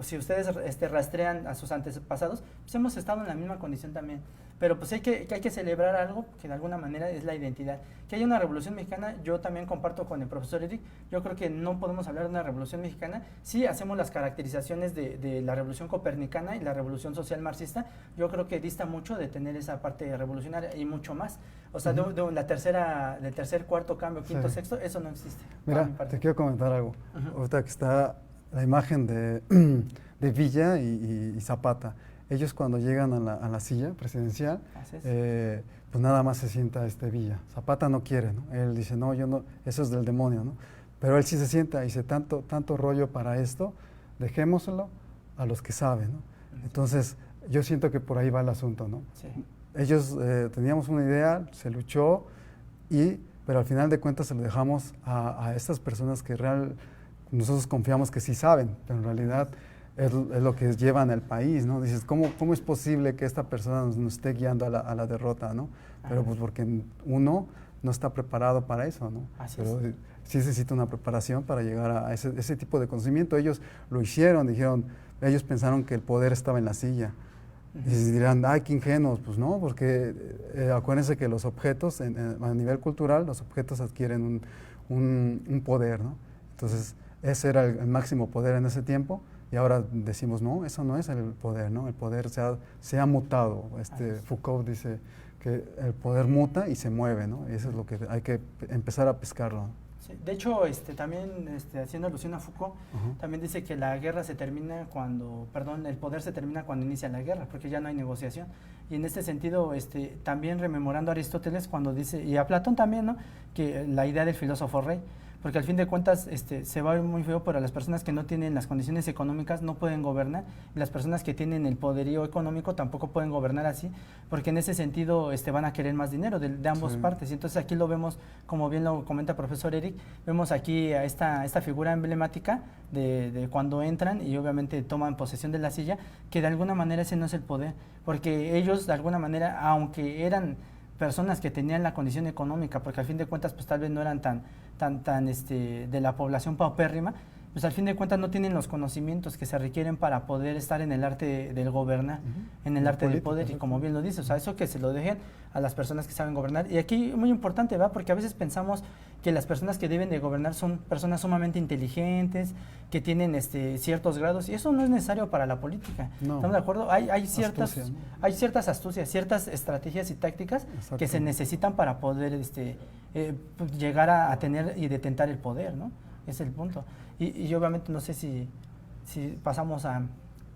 si ustedes rastrean a sus antepasados, pues hemos estado en la misma condición también, pero pues hay que celebrar algo que de alguna manera es la identidad. Que haya una revolución mexicana, yo también comparto con el profesor Eric, yo creo que no podemos hablar de una revolución mexicana, si hacemos las caracterizaciones de la revolución copernicana y la revolución social marxista, yo creo que dista mucho de tener esa parte revolucionaria y mucho más, o sea, del tercer, cuarto cambio, quinto, sexto, eso no existe. Mira, te quiero comentar algo, ahorita que está la imagen de Villa y Zapata. Ellos cuando llegan a la silla presidencial, pues nada más se sienta Villa. Zapata no quiere, ¿no? Él dice, no, yo no, eso es del demonio, ¿no? Pero él sí se sienta y dice, tanto rollo para esto, dejémoslo a los que saben, ¿no? Entonces, yo siento que por ahí va el asunto, ¿no? Sí. Ellos teníamos una idea, se luchó, pero al final de cuentas se lo dejamos a estas personas que nosotros confiamos que sí saben, pero en realidad es lo que llevan al país, ¿no? Dices, ¿cómo es posible que esta persona nos esté guiando a la derrota, ¿no? Pero pues porque uno no está preparado para eso, ¿no? Pero sí necesita una preparación para llegar a ese tipo de conocimiento. Ellos lo hicieron, ellos pensaron que el poder estaba en la silla. Y dirán, ay, qué ingenuos. Pues no, porque acuérdense que los objetos, a nivel cultural, los objetos adquieren un poder, ¿no? Entonces, ese era el máximo poder en ese tiempo. Y ahora decimos, no, eso no es el poder, ¿no? El poder se ha mutado. Foucault dice que el poder muta y se mueve, ¿no? Y eso es lo que hay que empezar a pescarlo. Sí, de hecho, también haciendo alusión a Foucault, también dice que la guerra se termina el poder se termina cuando inicia la guerra, porque ya no hay negociación. Y en este sentido, también rememorando a Aristóteles cuando dice, y a Platón también, ¿no? Que la idea del filósofo rey, porque al fin de cuentas se va a ver muy feo para las personas que no tienen las condiciones económicas, no pueden gobernar, y las personas que tienen el poderío económico tampoco pueden gobernar así, porque en ese sentido van a querer más dinero de ambas partes. Y entonces aquí lo vemos, como bien lo comenta el profesor Eric, vemos aquí a esta figura emblemática de cuando entran y obviamente toman posesión de la silla, que de alguna manera ese no es el poder, porque ellos de alguna manera, aunque eran personas que tenían la condición económica, porque al fin de cuentas pues tal vez no eran tan de la población paupérrima, pues al fin de cuentas no tienen los conocimientos que se requieren para poder estar en el arte del gobernar, en el arte del poder, y como bien lo dice, o sea, eso que se lo dejen a las personas que saben gobernar. Y aquí muy importante, ¿va? Porque a veces pensamos que las personas que deben de gobernar son personas sumamente inteligentes, que tienen ciertos grados, y eso no es necesario para la política. No. ¿Estamos de acuerdo? Hay ciertas Astucia, ¿no? hay ciertas astucias, ciertas estrategias y tácticas que se necesitan para poder pues, llegar a tener y detentar el poder, ¿no? Es el punto. Y obviamente no sé si pasamos a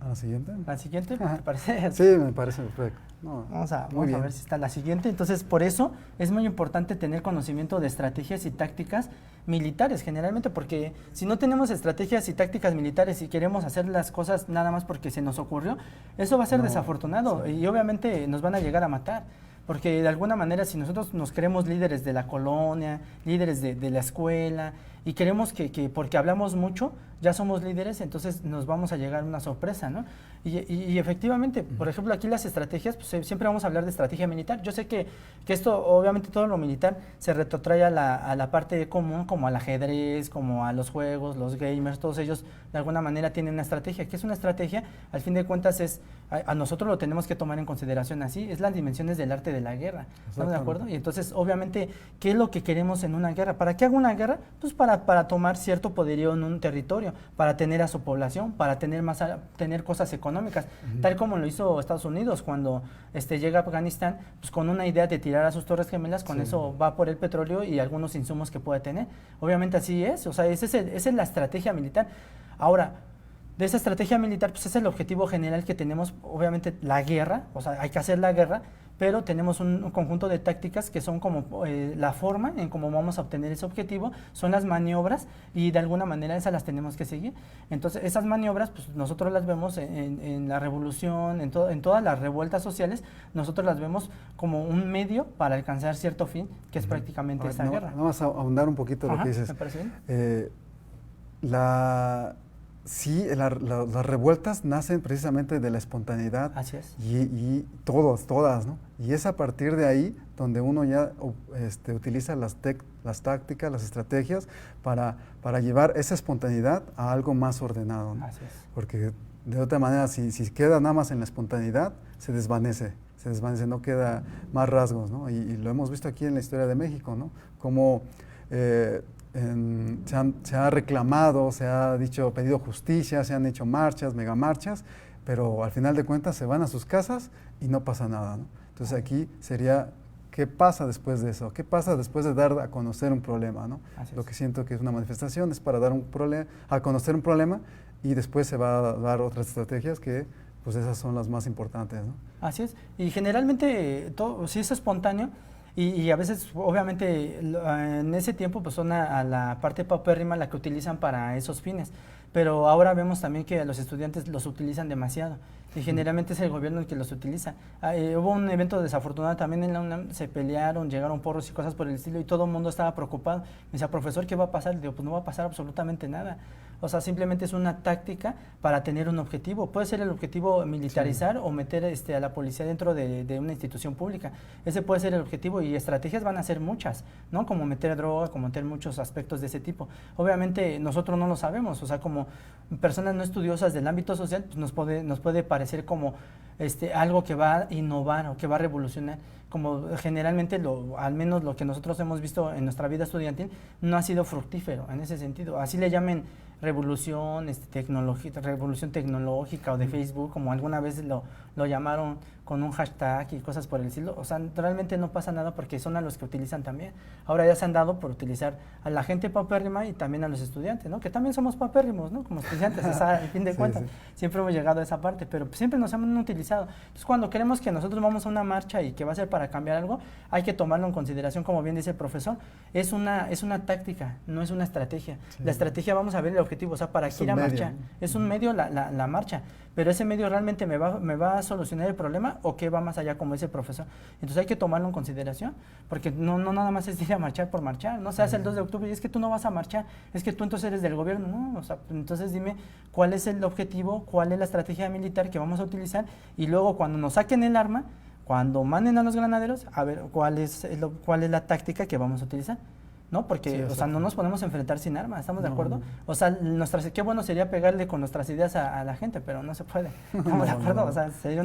¿A la siguiente? la siguiente, ¿te parece? Sí, me parece perfecto. No, Vamos a muy bien. ver si está la siguiente. Entonces, por eso es muy importante tener conocimiento de estrategias y tácticas militares, generalmente, porque si no tenemos estrategias y tácticas militares y queremos hacer las cosas nada más porque se nos ocurrió, eso va a ser desafortunado, y obviamente nos van a llegar a matar. Porque de alguna manera, si nosotros nos creemos líderes de la colonia, líderes de la escuela, y queremos que porque hablamos mucho, ya somos líderes, entonces nos vamos a llegar a una sorpresa, ¿no? Y efectivamente, por ejemplo, aquí las estrategias, pues siempre vamos a hablar de estrategia militar. Yo sé que esto, obviamente todo lo militar se retrotrae a la parte común, como al ajedrez, como a los juegos, los gamers, todos ellos de alguna manera tienen una estrategia. ¿Qué es una estrategia? Al fin de cuentas a nosotros lo tenemos que tomar en consideración así, es las dimensiones del arte de la guerra. ¿Estamos de acuerdo? Y entonces, obviamente, ¿qué es lo que queremos en una guerra? ¿Para qué hago una guerra? Pues para tomar cierto poderío en un territorio, para tener a su población, para tener cosas económicas, tal como lo hizo Estados Unidos cuando llega a Afganistán, pues con una idea de tirar a sus torres gemelas, con eso va por el petróleo y algunos insumos que puede tener. Obviamente así es, o sea, esa es la estrategia militar. Ahora, de esa estrategia militar, pues ese es el objetivo general que tenemos, obviamente la guerra, o sea, hay que hacer la guerra, pero tenemos un conjunto de tácticas que son como la forma en cómo vamos a obtener ese objetivo, son las maniobras, y de alguna manera esas las tenemos que seguir. Entonces, esas maniobras, pues nosotros las vemos en la revolución, en todas las revueltas sociales, nosotros las vemos como un medio para alcanzar cierto fin, que es prácticamente esta guerra. Vamos a ahondar un poquito en lo que dices. ¿Me parece bien? Sí, las revueltas nacen precisamente de la espontaneidad. Así es. Y todas, ¿no? Y es a partir de ahí donde uno ya utiliza las tácticas, las estrategias para llevar esa espontaneidad a algo más ordenado, ¿no? Así es. Porque de otra manera, si queda nada más en la espontaneidad, se desvanece, no queda más rasgos, ¿no? Y lo hemos visto aquí en la historia de México, ¿no? Como se ha reclamado, se ha pedido justicia, se han hecho marchas, megamarchas, pero al final de cuentas se van a sus casas y no pasa nada, ¿no? Entonces aquí sería, ¿qué pasa después de eso? ¿Qué pasa después de dar a conocer un problema, ¿no? Lo que siento que es una manifestación es para dar a conocer un problema, y después se va a dar otras estrategias que, pues esas son las más importantes, ¿no? Así es, y generalmente si es espontáneo, y a veces, obviamente, en ese tiempo pues son a la parte paupérrima la que utilizan para esos fines, pero ahora vemos también que los estudiantes los utilizan demasiado, y generalmente es el gobierno el que los utiliza. Hubo un evento desafortunado también en la UNAM, se pelearon, llegaron porros y cosas por el estilo, y todo el mundo estaba preocupado. Me decía, profesor, ¿qué va a pasar? Le digo, pues no va a pasar absolutamente nada. O sea, simplemente es una táctica para tener un objetivo. Puede ser el objetivo militarizar o meter a la policía dentro de una institución pública. Ese puede ser el objetivo, y estrategias van a ser muchas, ¿no? Como meter droga, como meter muchos aspectos de ese tipo. Obviamente nosotros no lo sabemos, o sea, como personas no estudiosas del ámbito social, pues nos puede parecer como algo que va a innovar o que va a revolucionar, como generalmente al menos lo que nosotros hemos visto en nuestra vida estudiantil no ha sido fructífero en ese sentido. Así le llamen revolución, revolución tecnológica o de Facebook, como alguna vez lo llamaron con un hashtag y cosas por el estilo. O sea, realmente no pasa nada porque son a los que utilizan también. Ahora ya se han dado por utilizar a la gente paupérrima y también a los estudiantes, ¿no? Que también somos paupérrimos, ¿no? Como estudiantes, o sea, al fin de cuentas, siempre hemos llegado a esa parte, pero siempre nos han utilizado. Entonces, cuando queremos que nosotros vamos a una marcha y que va a ser para cambiar algo, hay que tomarlo en consideración, como bien dice el profesor, es una táctica, no es una estrategia. La estrategia, vamos a ver el objetivo, o sea, ¿para qué ir a marchar? Es un medio la marcha, pero ese medio realmente me va a solucionar el problema, o qué va más allá, como dice el profesor. Entonces hay que tomarlo en consideración, porque no nada más es ir a marchar por marchar, no se hace el 2 de octubre y es que tú no vas a marchar, es que tú entonces eres del gobierno, no, o sea, entonces dime cuál es el objetivo, cuál es la estrategia militar que vamos a utilizar, y luego cuando nos saquen el arma, cuando manden a los granaderos, a ver cuál es la táctica que vamos a utilizar. ¿no? Porque, Sí, o sea, no nos podemos enfrentar sin armas, ¿estamos de acuerdo? O sea, qué bueno sería pegarle con nuestras ideas a la gente, pero no se puede, ¿estamos de acuerdo? O sea, sería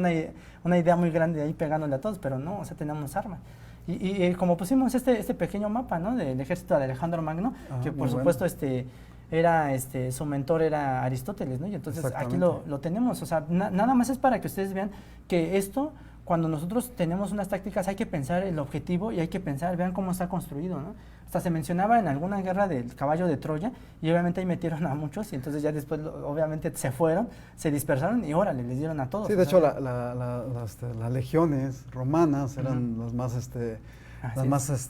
una idea muy grande ahí pegándole a todos, pero no, o sea, tenemos armas. Y como pusimos este pequeño mapa, ¿no? Del ejército de Alejandro Magno, que por supuesto, su mentor era Aristóteles, ¿no? Y entonces aquí lo tenemos, o sea, nada más es para que ustedes vean que esto, cuando nosotros tenemos unas tácticas, hay que pensar el objetivo y hay que pensar, vean cómo está construido, ¿no? Hasta se mencionaba en alguna guerra del caballo de Troya y obviamente ahí metieron a muchos y entonces ya después obviamente se fueron, se dispersaron y órale, les dieron a todos. Sí, de hecho las legiones romanas eran las más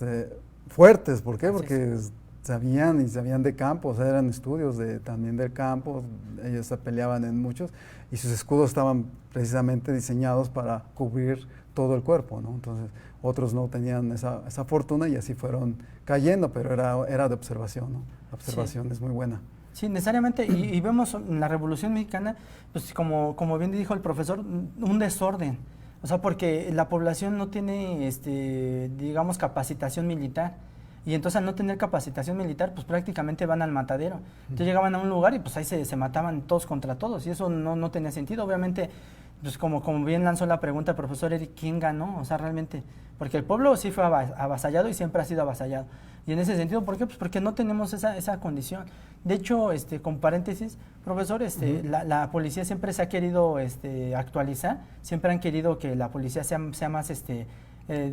fuertes, ¿por qué? Porque sabían de campo, o sea, eran estudios también del campo, ellos se peleaban en muchos y sus escudos estaban precisamente diseñados para cubrir todo el cuerpo, ¿no? Entonces otros no tenían esa fortuna y así fueron cayendo, pero era de observación, ¿no? La observación es muy buena. Sí, necesariamente, y vemos en la Revolución Mexicana, pues como bien dijo el profesor, un desorden, o sea, porque la población no tiene, digamos, capacitación militar. Y entonces al no tener capacitación militar, pues prácticamente van al matadero. Entonces llegaban a un lugar y pues ahí se mataban todos contra todos y eso no tenía sentido. Obviamente, pues como bien lanzó la pregunta el profesor Eric, ¿quién ganó? O sea, realmente, porque el pueblo sí fue avasallado y siempre ha sido avasallado. Y en ese sentido, ¿por qué? Pues porque no tenemos esa condición. De hecho, con paréntesis, profesor, la policía siempre se ha querido actualizar, siempre han querido que la policía sea más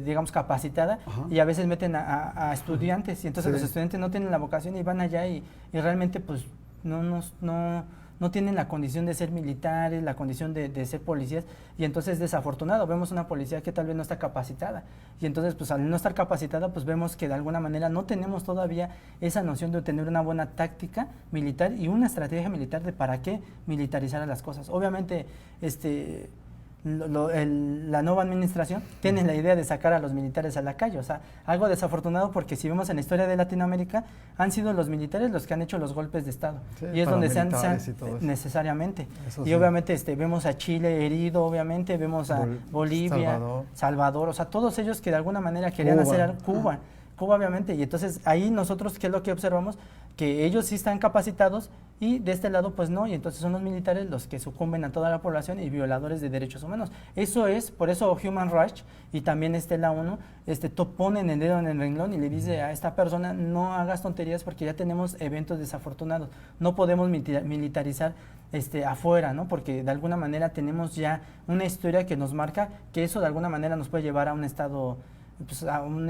digamos, capacitada, y a veces meten a estudiantes, y entonces los estudiantes no tienen la vocación y van allá y realmente pues no tienen la condición de ser militares, la condición de ser policías, y entonces es desafortunado. Vemos una policía que tal vez no está capacitada, y entonces pues al no estar capacitada pues vemos que de alguna manera no tenemos todavía esa noción de tener una buena táctica militar y una estrategia militar de para qué militarizar a las cosas. Obviamente, la nueva administración tiene la idea de sacar a los militares a la calle, o sea, algo desafortunado porque si vemos en la historia de Latinoamérica, han sido los militares los que han hecho los golpes de Estado, y es donde se han necesariamente, y obviamente vemos a Chile herido, obviamente, vemos a Bolivia, Salvador, o sea, todos ellos que de alguna manera querían hacer Cuba, obviamente, y entonces ahí nosotros, ¿qué es lo que observamos? Que ellos sí están capacitados y de este lado pues no, y entonces son los militares los que sucumben a toda la población y violadores de derechos humanos. Eso es, por eso Human Rights y también la ONU ponen el dedo en el renglón y le dice a esta persona, no hagas tonterías porque ya tenemos eventos desafortunados, no podemos militarizar afuera, ¿no? Porque de alguna manera tenemos ya una historia que nos marca que eso de alguna manera nos puede llevar a un estado, pues a un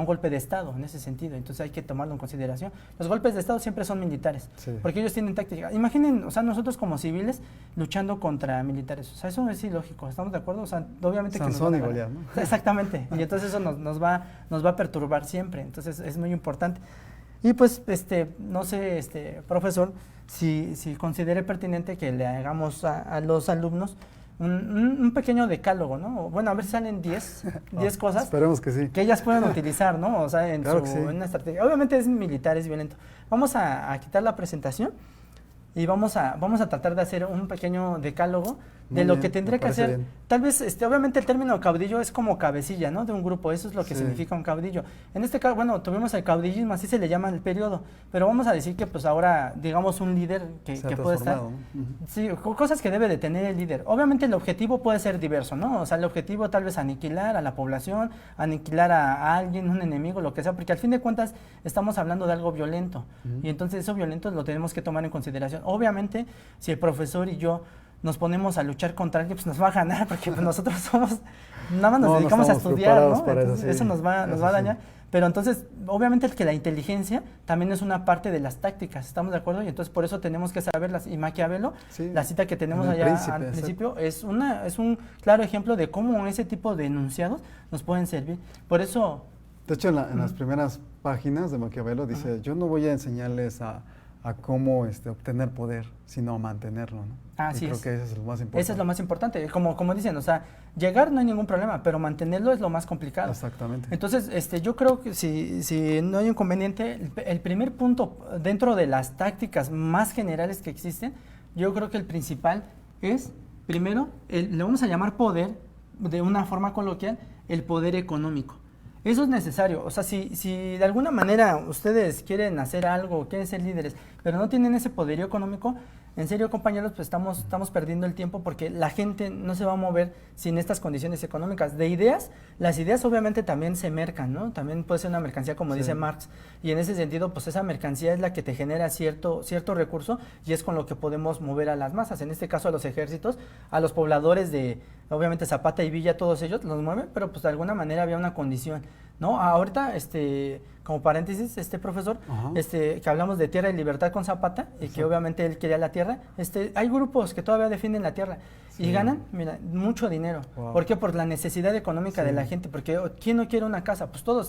golpe de Estado en ese sentido, entonces hay que tomarlo en consideración. Los golpes de Estado siempre son militares, porque ellos tienen táctica. Imaginen, o sea, nosotros como civiles luchando contra militares, o sea, eso es ilógico, ¿estamos de acuerdo? O sea, obviamente Sansón y Goliat, ¿no? Exactamente, y entonces eso nos va a perturbar siempre, entonces es muy importante. Y pues, no sé, profesor, si considere pertinente que le hagamos a los alumnos un pequeño decálogo, ¿no? Bueno, a ver si salen 10 cosas. Esperemos que sí. Que ellas puedan utilizar, ¿no? O sea, en claro una estrategia. Obviamente es militar, es violento. Vamos a quitar la presentación y vamos a tratar de hacer un pequeño decálogo de lo que tendría que hacer. Bien. Tal vez, obviamente el término caudillo es como cabecilla, ¿no? De un grupo, eso es lo que significa un caudillo. En este caso, bueno, tuvimos el caudillismo, así se le llama el periodo, pero vamos a decir que pues ahora, digamos, un líder que puede estar. ¿No? Sí, cosas que debe de tener el líder. Obviamente el objetivo puede ser diverso, ¿no? O sea, el objetivo tal vez aniquilar a la población, aniquilar a alguien, un enemigo, lo que sea, porque al fin de cuentas estamos hablando de algo violento, y entonces eso violento lo tenemos que tomar en consideración. Obviamente, si el profesor y yo nos ponemos a luchar contra alguien, pues nos va a ganar, porque pues nosotros nada más nos dedicamos a estudiar, ¿no? Eso nos va a dañar. Pero entonces, obviamente que la inteligencia también es una parte de las tácticas, ¿estamos de acuerdo? Y entonces por eso tenemos que saberlas. Y Maquiavelo, la cita que tenemos allá al principio, es un claro ejemplo de cómo ese tipo de enunciados nos pueden servir. Por eso... De hecho, en las primeras páginas de Maquiavelo dice, yo no voy a enseñarles a cómo obtener poder, sino a mantenerlo, ¿no? Así creo que eso es lo más importante. Eso es lo más importante, como dicen, o sea, llegar no hay ningún problema, pero mantenerlo es lo más complicado. Exactamente. Entonces, yo creo que si no hay inconveniente, el primer punto dentro de las tácticas más generales que existen, yo creo que el principal es, primero, le vamos a llamar poder, de una forma coloquial, el poder económico. Eso es necesario. O sea, si de alguna manera ustedes quieren hacer algo, quieren ser líderes, pero no tienen ese poderío económico, en serio, compañeros, pues estamos perdiendo el tiempo porque la gente no se va a mover sin estas condiciones económicas. De ideas, las ideas obviamente también se mercan, ¿no? También puede ser una mercancía, como dice Marx, y en ese sentido, pues esa mercancía es la que te genera cierto recurso y es con lo que podemos mover a las masas. En este caso, a los ejércitos, a los pobladores de, obviamente, Zapata y Villa, todos ellos los mueven, pero pues de alguna manera había una condición, ¿no? Ahorita, como paréntesis, profesor, que hablamos de tierra y libertad con Zapata y que obviamente él quería la tierra, hay grupos que todavía defienden la tierra y ganan, mira, mucho dinero. ¿Por qué? Por la necesidad económica de la gente, porque ¿quién no quiere una casa? Pues todos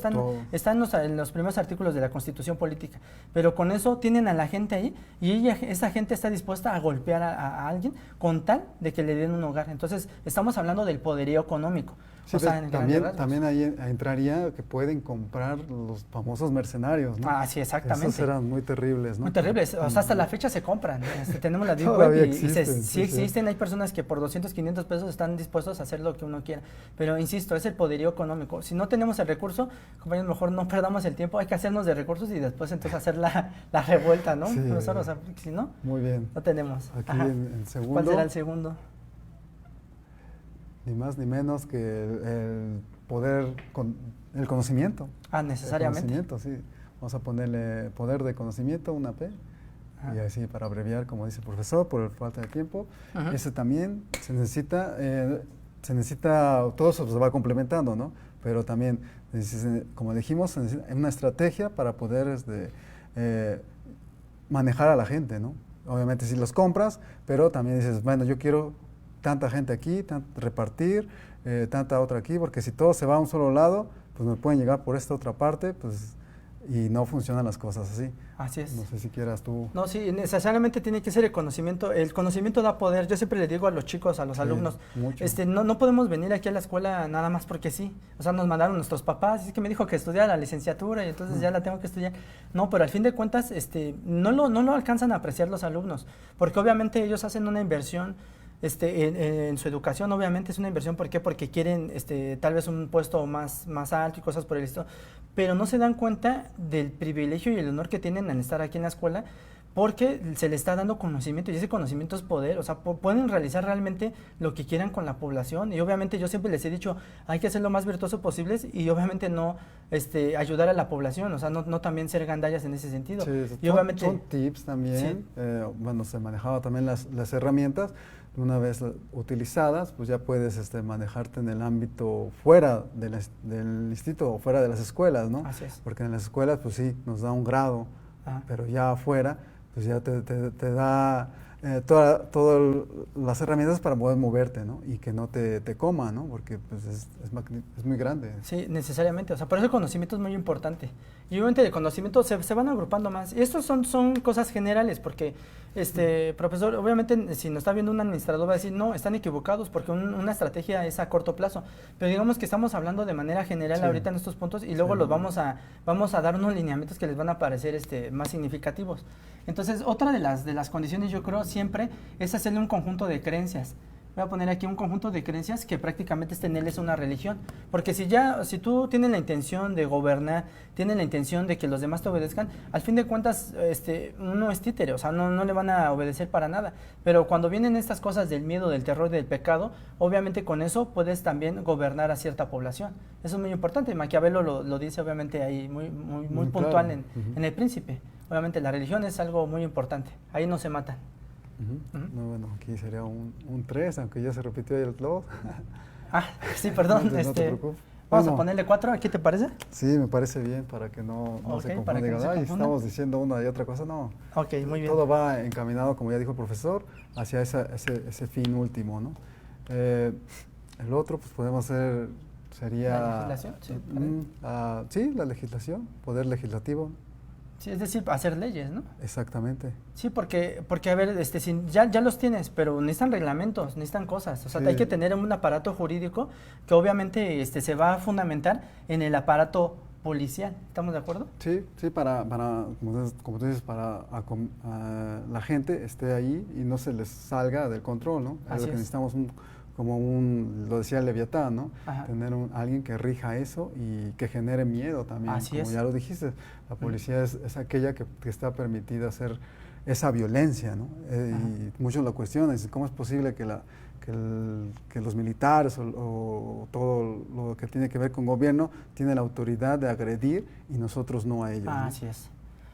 están en los primeros artículos de la Constitución Política, pero con eso tienen a la gente ahí y esa gente está dispuesta a golpear a alguien con tal de que le den un hogar. Entonces, estamos hablando del poderío económico. Sí, también ahí entraría que pueden comprar los famosos mercenarios, ¿no? Ah, sí, exactamente. Esos eran muy terribles, ¿no? Muy terribles, o sea, hasta la fecha se compran. Tenemos la Deep Web y sí existen, hay personas que por 200, 500 pesos están dispuestos a hacer lo que uno quiera. Pero insisto, es el poderío económico. Si no tenemos el recurso, compañeros, mejor no perdamos el tiempo, hay que hacernos de recursos y después entonces hacer la revuelta, ¿no? Sí, profesor, o sea, si no, muy bien. no tenemos. Aquí en segundo. ¿Cuál será el segundo? Ni más ni menos que el poder, el conocimiento. Ah, necesariamente. El conocimiento, sí. Vamos a ponerle poder de conocimiento, una P, y así para abreviar, como dice el profesor, por falta de tiempo. Ese también se necesita, todo eso se va complementando, ¿no? Pero también, como dijimos, se necesita una estrategia para poder manejar a la gente, ¿no? Obviamente si los compras, pero también dices, bueno, yo quiero tanta gente aquí, repartir, tanta otra aquí, porque si todo se va a un solo lado, pues me pueden llegar por esta otra parte, pues, y no funcionan las cosas así. Así es. No sé si quieras tú. No, sí, necesariamente tiene que ser el conocimiento da poder. Yo siempre le digo a los chicos, a los alumnos, no podemos venir aquí a la escuela nada más porque sí. O sea, nos mandaron nuestros papás, es que me dijo que estudiara la licenciatura y entonces ya la tengo que estudiar. No, pero al fin de cuentas, no lo alcanzan a apreciar los alumnos, porque obviamente ellos hacen una inversión en su educación. Obviamente es una inversión. ¿Por qué? Porque quieren tal vez un puesto más alto y cosas por el estilo, pero no se dan cuenta del privilegio y el honor que tienen al estar aquí en la escuela, porque se les está dando conocimiento y ese conocimiento es poder. O sea, pueden realizar realmente lo que quieran con la población y obviamente yo siempre les he dicho, hay que ser lo más virtuoso posible y obviamente no ayudar a la población, o sea, no también ser gandallas en ese sentido. Sí, y obviamente son tips también, sí. Bueno, se manejaba también las herramientas. Una vez utilizadas, pues ya puedes manejarte en el ámbito fuera del instituto o fuera de las escuelas, ¿no? Así es. Porque en las escuelas, pues sí, nos da un grado, pero ya afuera, pues ya te da todas las herramientas para poder moverte, ¿no? Y que no te coma, ¿no? Porque pues es muy grande. Sí, necesariamente. O sea, por eso el conocimiento es muy importante. Y obviamente el conocimiento se van agrupando más. Y estos son cosas generales, porque, profesor, obviamente si nos está viendo un administrador va a decir, no, están equivocados, porque una estrategia es a corto plazo. Pero digamos que estamos hablando de manera general ahorita en estos puntos y luego los vamos a dar unos lineamientos que les van a parecer más significativos. Entonces, otra de las condiciones, yo creo, siempre es hacerle un conjunto de creencias. Voy a poner aquí un conjunto de creencias que prácticamente es una religión. Porque si tú tienes la intención de gobernar, tienes la intención de que los demás te obedezcan, al fin de cuentas uno es títere, o sea, no le van a obedecer para nada. Pero cuando vienen estas cosas del miedo, del terror, del pecado, obviamente con eso puedes también gobernar a cierta población. Eso es muy importante. Maquiavelo lo dice obviamente ahí muy puntual claro. en El Príncipe. Obviamente la religión es algo muy importante. Ahí no se matan. No, bueno, aquí sería un 3, aunque ya se repitió el 2. Sí, perdón. No te preocupes. Vamos a ponerle 4, ¿aquí te parece? Sí, me parece bien, para que no se confunda. Estamos diciendo una y otra cosa, no. Ok, muy bien. Todo va encaminado, como ya dijo el profesor, hacia ese fin último, ¿no? El otro, pues podemos hacer, sería... ¿La legislación? Sí, la legislación, poder legislativo. Sí, es decir, hacer leyes, ¿no? Exactamente. Sí, porque a ver, ya los tienes, pero necesitan reglamentos, necesitan cosas. O sea, hay que tener un aparato jurídico que obviamente se va a fundamentar en el aparato policial. ¿Estamos de acuerdo? Sí, para como tú dices, para la gente esté ahí y no se les salga del control, ¿no? Es lo que necesitamos, lo decía Leviatán, ¿no? Ajá. Tener alguien que rija eso y que genere miedo también. Así como es. ya lo dijiste, la policía es aquella que está permitida hacer esa violencia, ¿no? Y muchos lo cuestionan, dicen, ¿cómo es posible que los militares o todo lo que tiene que ver con gobierno tiene la autoridad de agredir y nosotros no a ellos? ¿no? Así es.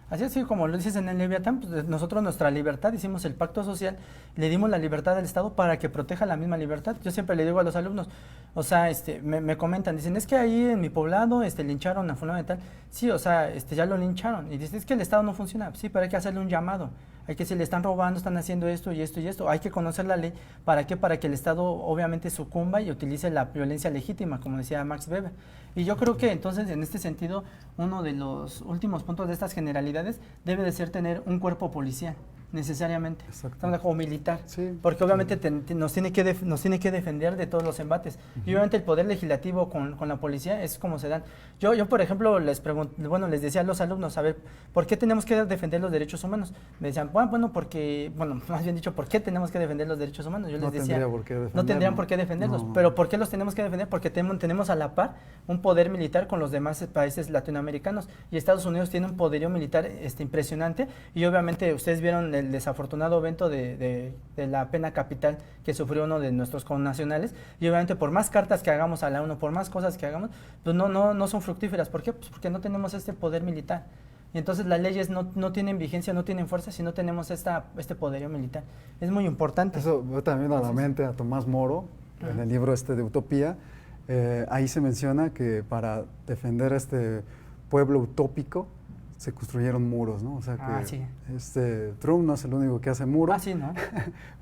Así es, sí, como lo dices en el Leviatán, pues nosotros nuestra libertad, hicimos el pacto social, le dimos la libertad al Estado para que proteja la misma libertad. Yo siempre le digo a los alumnos, o sea, me comentan, dicen, es que ahí en mi poblado lincharon a fulano de tal. Sí, o sea, ya lo lincharon. Y dicen, es que el Estado no funciona. Sí, pero hay que hacerle un llamado. Hay que, si le están robando, están haciendo esto y esto y esto. Hay que conocer la ley. ¿Para qué? Para que el Estado obviamente sucumba y utilice la violencia legítima, como decía Max Weber. Y yo creo que entonces, en este sentido, uno de los últimos puntos de estas generalidades debe de ser tener un cuerpo policial, necesariamente, o militar, sí, porque obviamente nos tiene que defender de todos los embates. Y obviamente el poder legislativo con la policía es como se dan. Yo por ejemplo, les decía a los alumnos, a ver, ¿por qué tenemos que defender los derechos humanos? Me decían, más bien dicho, ¿por qué tenemos que defender los derechos humanos? Yo les decía, no tendrían por qué defenderlos, pero ¿por qué los tenemos que defender? Porque tenemos a la par un poder militar con los demás países latinoamericanos, y Estados Unidos tiene un poderío militar impresionante, y obviamente ustedes vieron el desafortunado evento de la pena capital que sufrió uno de nuestros connacionales, y obviamente por más cartas que hagamos a la ONU, por más cosas que hagamos, pues no son fructíferas. ¿Por qué? Pues porque no tenemos este poder militar. Y entonces las leyes no tienen vigencia, no tienen fuerza si no tenemos este poderío militar. Es muy importante. Eso me también a la mente a Tomás Moro, en el libro de Utopía. Ahí se menciona que para defender este pueblo utópico se construyeron muros, ¿no? O sea que sí. Trump no es el único que hace muros. Sí, ¿no?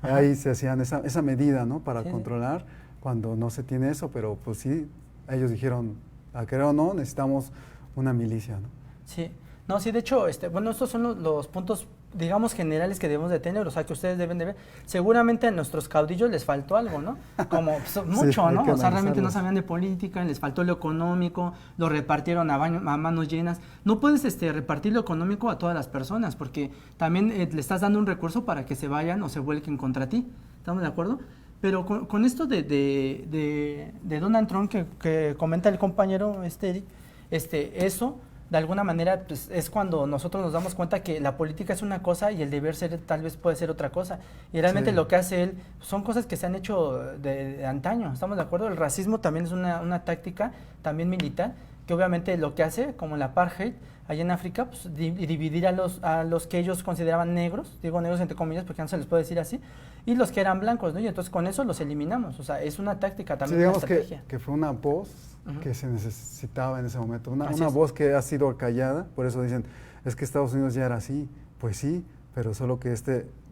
Ahí se hacían esa medida, ¿no? Para controlar cuando no se tiene eso, pero pues sí, ellos dijeron, a querer o no, necesitamos una milicia, ¿no? Sí. No, sí, de hecho, estos son los puntos, digamos, generales que debemos de tener, o sea, que ustedes deben de ver. Seguramente a nuestros caudillos les faltó algo, ¿no? Como mucho, ¿no? O sea, realmente no sabían de política, les faltó lo económico, lo repartieron a manos llenas. No puedes repartir lo económico a todas las personas, porque también le estás dando un recurso para que se vayan o se vuelquen contra ti. ¿Estamos de acuerdo? Pero con esto de Donald Trump que comenta el compañero Eric, eso de alguna manera pues, es cuando nosotros nos damos cuenta que la política es una cosa y el deber ser tal vez puede ser otra cosa. Y realmente lo que hace él son cosas que se han hecho de antaño, ¿estamos de acuerdo? El racismo también es una táctica también militar, que obviamente lo que hace, como el apartheid, allá en África, pues, dividir a los que ellos consideraban negros, digo negros entre comillas porque no se les puede decir así, y los que eran blancos, ¿no? Y entonces con eso los eliminamos, o sea, es una táctica también, digamos una estrategia. que fue una voz que se necesitaba en ese momento, una voz que ha sido callada, por eso dicen, es que Estados Unidos ya era así, pues sí, pero solo que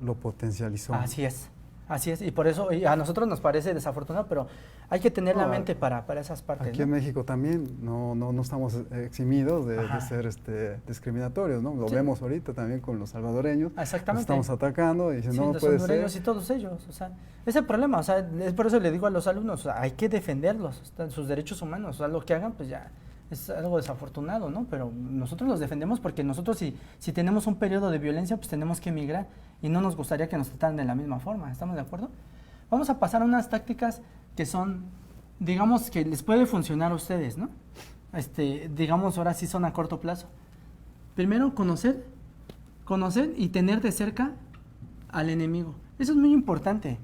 lo potencializó. Así es, y por eso y a nosotros nos parece desafortunado, pero hay que tener la mente para esas partes. Aquí en México también no estamos eximidos de ser discriminatorios, ¿no? Lo vemos ahorita también con los salvadoreños. Exactamente. Estamos atacando y dicen, no los puede hondureños ser. Y todos ellos, o sea, ese problema, o sea, es por eso le digo a los alumnos, o sea, hay que defenderlos, sus derechos humanos, o sea, lo que hagan, pues ya es algo desafortunado, ¿no? Pero nosotros los defendemos porque nosotros si tenemos un periodo de violencia, pues tenemos que emigrar y no nos gustaría que nos trataran de la misma forma, ¿estamos de acuerdo? Vamos a pasar a unas tácticas que son, digamos, que les puede funcionar a ustedes, ¿no? Digamos, ahora sí son a corto plazo. Primero, conocer y tener de cerca al enemigo. Eso es muy importante.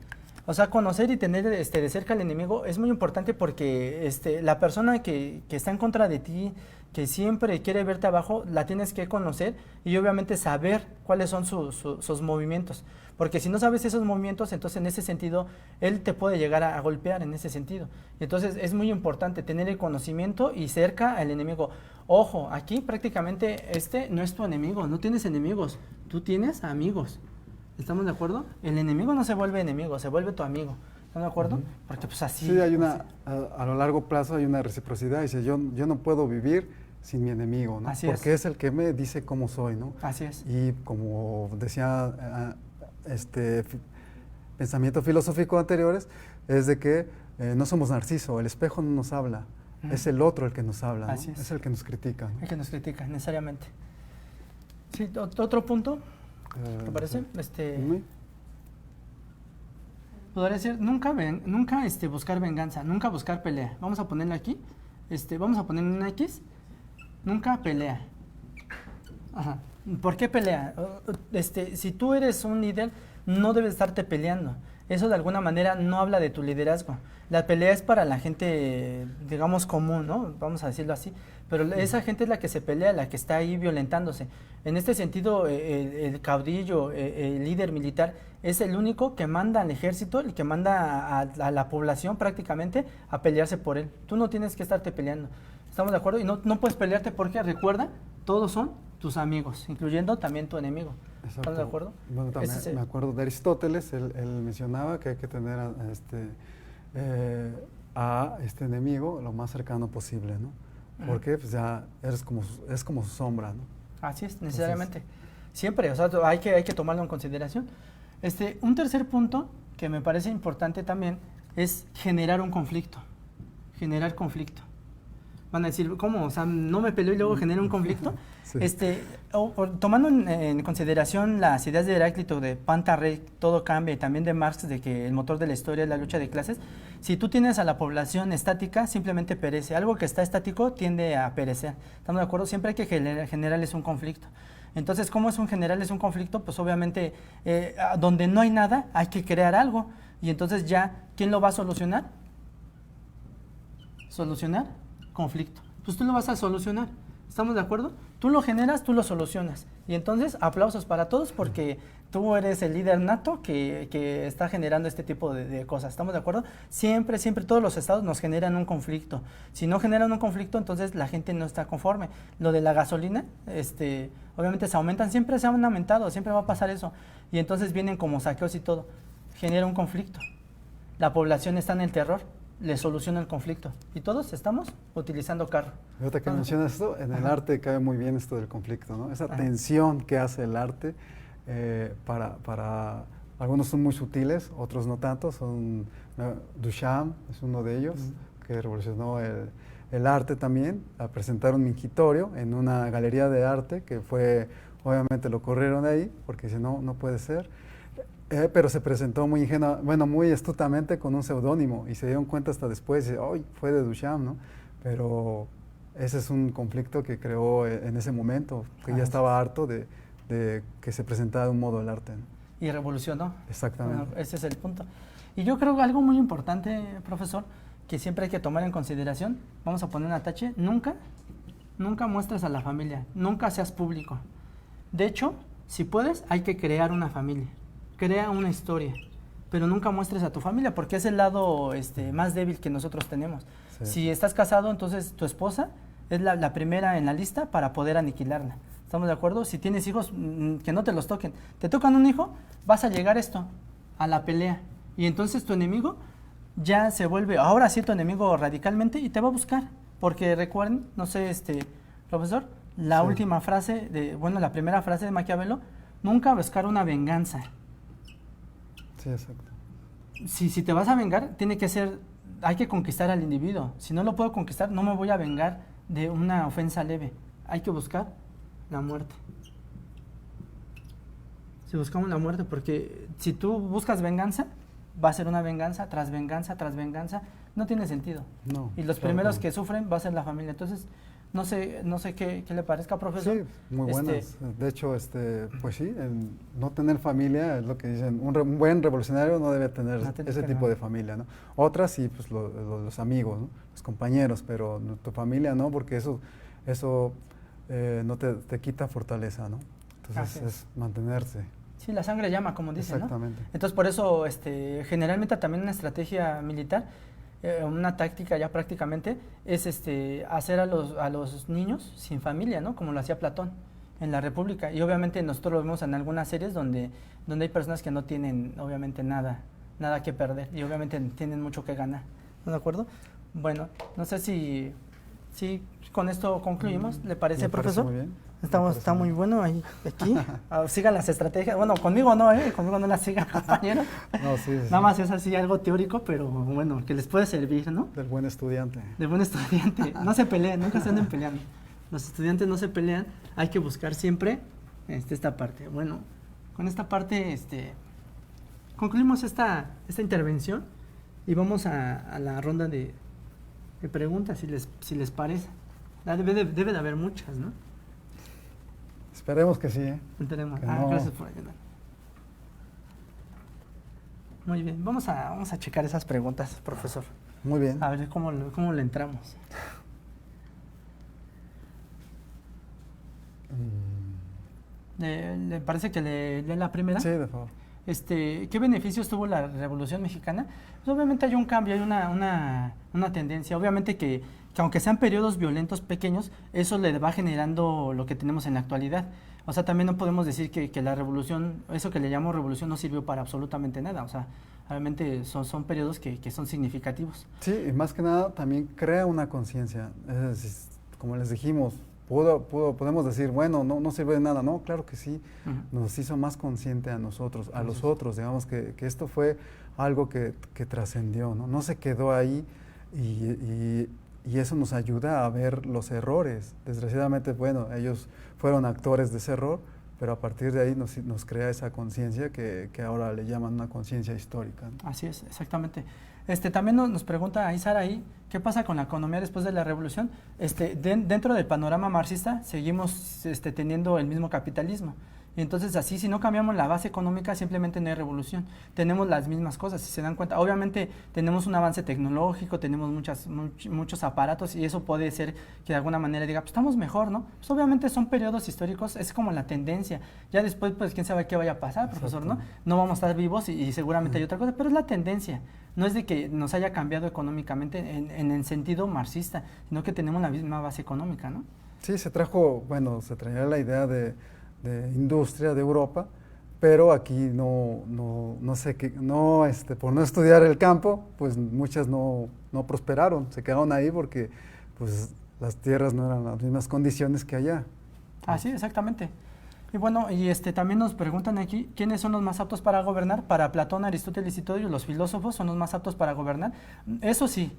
O sea, conocer y tener de cerca al enemigo es muy importante porque la persona que está en contra de ti, que siempre quiere verte abajo, la tienes que conocer y obviamente saber cuáles son sus movimientos. Porque si no sabes esos movimientos, entonces en ese sentido, él te puede llegar a golpear en ese sentido. Entonces es muy importante tener el conocimiento y cerca al enemigo. Ojo, aquí prácticamente no es tu enemigo, no tienes enemigos, tú tienes amigos. ¿Estamos de acuerdo? El enemigo no se vuelve enemigo, se vuelve tu amigo. ¿Están de acuerdo? Porque pues así... Sí, hay a lo largo plazo hay una reciprocidad. Dice, yo no puedo vivir sin mi enemigo, ¿no? Así porque es el que me dice cómo soy, ¿no? Así es. Y como decía pensamiento filosófico anteriores, es de que no somos Narciso, el espejo no nos habla, es el otro el que nos habla, ¿no? Es el que nos critica, ¿no? El que nos critica, necesariamente. Sí, otro punto, ¿te parece? podría ser nunca buscar venganza, nunca buscar pelea. Vamos a ponerlo aquí, vamos a poner una X, nunca pelea. Ajá. ¿Por qué pelea? Si tú eres un líder, no debes estarte peleando. Eso de alguna manera no habla de tu liderazgo. La pelea es para la gente, digamos, común, ¿no? Vamos a decirlo así. Pero esa gente es la que se pelea, la que está ahí violentándose. En este sentido, el caudillo, el líder militar, es el único que manda al ejército, el que manda a la población prácticamente a pelearse por él. Tú no tienes que estarte peleando. ¿Estamos de acuerdo? Y no puedes pelearte porque, recuerda, todos son tus amigos, incluyendo también tu enemigo. Exacto. ¿Estamos de acuerdo? Bueno, también me acuerdo de Aristóteles, él mencionaba que hay que tener a este enemigo lo más cercano posible, ¿no? Porque pues ya es como su sombra, ¿no? Así es, necesariamente. Entonces, siempre, o sea, hay que tomarlo en consideración. Un tercer punto que me parece importante también es generar un conflicto. Generar conflicto. Van a decir, ¿cómo? O sea, ¿no me peleo y luego genero un conflicto? Sí. Tomando en consideración las ideas de Heráclito, de Panta-Rey, todo cambia, y también de Marx, de que el motor de la historia es la lucha de clases, si tú tienes a la población estática, simplemente perece. Algo que está estático tiende a perecer. ¿Estamos de acuerdo? Siempre hay que generarles un conflicto. Entonces, ¿cómo es generarles un conflicto? Pues obviamente, donde no hay nada, hay que crear algo. Y entonces ya, ¿quién lo va a solucionar? ¿Solucionar? Conflicto. Pues tú lo vas a solucionar. ¿Estamos de acuerdo? Tú lo generas, tú lo solucionas. Y entonces, aplausos para todos porque tú eres el líder nato que está generando este tipo de cosas. ¿Estamos de acuerdo? Siempre todos los estados nos generan un conflicto. Si no generan un conflicto, entonces la gente no está conforme. Lo de la gasolina, obviamente se aumentan, siempre se han aumentado, siempre va a pasar eso. Y entonces vienen como saqueos y todo. Genera un conflicto. La población está en el terror. Le soluciona el conflicto. Y todos estamos utilizando carro. Ahorita que mencionas esto, en el arte cabe muy bien esto del conflicto, ¿no? Esa tensión que hace el arte, para algunos son muy sutiles, otros no tanto. Duchamp es uno de ellos, que revolucionó el arte también, a presentar un mingitorio en una galería de arte, que obviamente lo corrieron de ahí, porque dice, no puede ser. Pero se presentó muy muy astutamente con un seudónimo y se dieron cuenta hasta después, fue de Duchamp, ¿no? Pero ese es un conflicto que creó en ese momento, que ya estaba harto de que se presentara de un modo el arte, ¿no? Y revolucionó. Exactamente. Bueno, ese es el punto. Y yo creo que algo muy importante, profesor, que siempre hay que tomar en consideración, vamos a poner un atache, nunca muestres a la familia, nunca seas público. De hecho, si puedes, hay que crear una familia. Crea una historia, pero nunca muestres a tu familia porque es el lado más débil que nosotros tenemos. Sí. Si estás casado, entonces tu esposa es la primera en la lista para poder aniquilarla. ¿Estamos de acuerdo? Si tienes hijos, que no te los toquen. Te tocan un hijo, vas a llegar a la pelea. Y entonces tu enemigo ya se vuelve, ahora sí tu enemigo radicalmente y te va a buscar. Porque recuerden, no sé, profesor, la última frase, la primera frase de Maquiavelo, nunca buscar una venganza. Sí, exacto. Si te vas a vengar, hay que conquistar al individuo. Si no lo puedo conquistar, no me voy a vengar de una ofensa leve. Hay que buscar la muerte. Si buscamos la muerte, porque si tú buscas venganza, va a ser una venganza tras venganza tras venganza. No tiene sentido. No, y los primeros que sufren va a ser la familia. Entonces, no sé qué le parezca, profesor. Sí, muy buenas. De hecho, pues sí, no tener familia es lo que dicen. Un buen revolucionario no debe tener ese tipo de familia, ¿no? Otras sí, pues los amigos, ¿no? Los compañeros, pero tu familia no, porque eso no te quita fortaleza, ¿no? Entonces es mantenerse. Sí, la sangre llama, como dicen, exactamente. ¿no? Entonces, por eso, generalmente también una estrategia militar, una táctica ya prácticamente, es hacer a los niños sin familia, ¿no? Como lo hacía Platón en la República. Y obviamente nosotros lo vemos en algunas series donde hay personas que no tienen, obviamente, nada que perder y obviamente tienen mucho que ganar. ¿No de acuerdo? Bueno, no sé si con esto concluimos. ¿Le parece, profesor? Muy bien. Está muy bueno aquí. Sigan las estrategias. Bueno, conmigo no, conmigo no las sigan, compañeros. No, sí. Nada más es así algo teórico, pero bueno, que les puede servir, ¿no? Del buen estudiante. Del buen estudiante. No se peleen, nunca se anden peleando. Los estudiantes no se pelean, hay que buscar siempre esta parte. Bueno, con esta parte concluimos esta intervención y vamos a la ronda de preguntas, si les parece. Debe de haber muchas, ¿no? Esperemos que sí, ¿eh? Tenemos. No. Gracias por ayudar. Muy bien, vamos a checar esas preguntas, profesor. Muy bien. A ver cómo le entramos. ¿Le parece que le lee la primera? Sí, de favor. ¿Qué beneficios tuvo la Revolución Mexicana? Pues obviamente hay un cambio, hay una tendencia. Obviamente que aunque sean periodos violentos pequeños, eso le va generando lo que tenemos en la actualidad. O sea, también no podemos decir que la revolución, eso que le llamo revolución, no sirvió para absolutamente nada. O sea, realmente son periodos que son significativos. Sí, y más que nada también crea una conciencia. Es decir, como les dijimos, podemos decir, bueno, no sirve de nada. No, claro que sí, nos hizo más consciente a nosotros, a los otros. Digamos que esto fue algo que trascendió, ¿no? No se quedó ahí y eso nos ayuda a ver los errores. Desgraciadamente, bueno, ellos fueron actores de ese error, pero a partir de ahí nos crea esa conciencia que ahora le llaman una conciencia histórica, ¿no? Así es, exactamente. También nos pregunta Saraí, ¿qué pasa con la economía después de la revolución? Dentro del panorama marxista seguimos teniendo el mismo capitalismo. Y entonces así, si no cambiamos la base económica, simplemente no hay revolución. Tenemos las mismas cosas, si se dan cuenta. Obviamente tenemos un avance tecnológico, tenemos muchos aparatos y eso puede ser que de alguna manera diga, pues estamos mejor, ¿no? Pues obviamente son periodos históricos, es como la tendencia. Ya después, pues quién sabe qué vaya a pasar, profesor, ¿no? No vamos a estar vivos y seguramente hay otra cosa, pero es la tendencia. No es de que nos haya cambiado económicamente en el sentido marxista, sino que tenemos la misma base económica, ¿no? Sí, se traía la idea de industria de Europa, pero aquí no sé qué, por no estudiar el campo, pues muchas no prosperaron, se quedaron ahí porque pues las tierras no eran las mismas condiciones que allá. Sí, exactamente. Y bueno, también nos preguntan aquí, ¿quiénes son los más aptos para gobernar? Para Platón, Aristóteles y todos los filósofos son los más aptos para gobernar. Eso sí,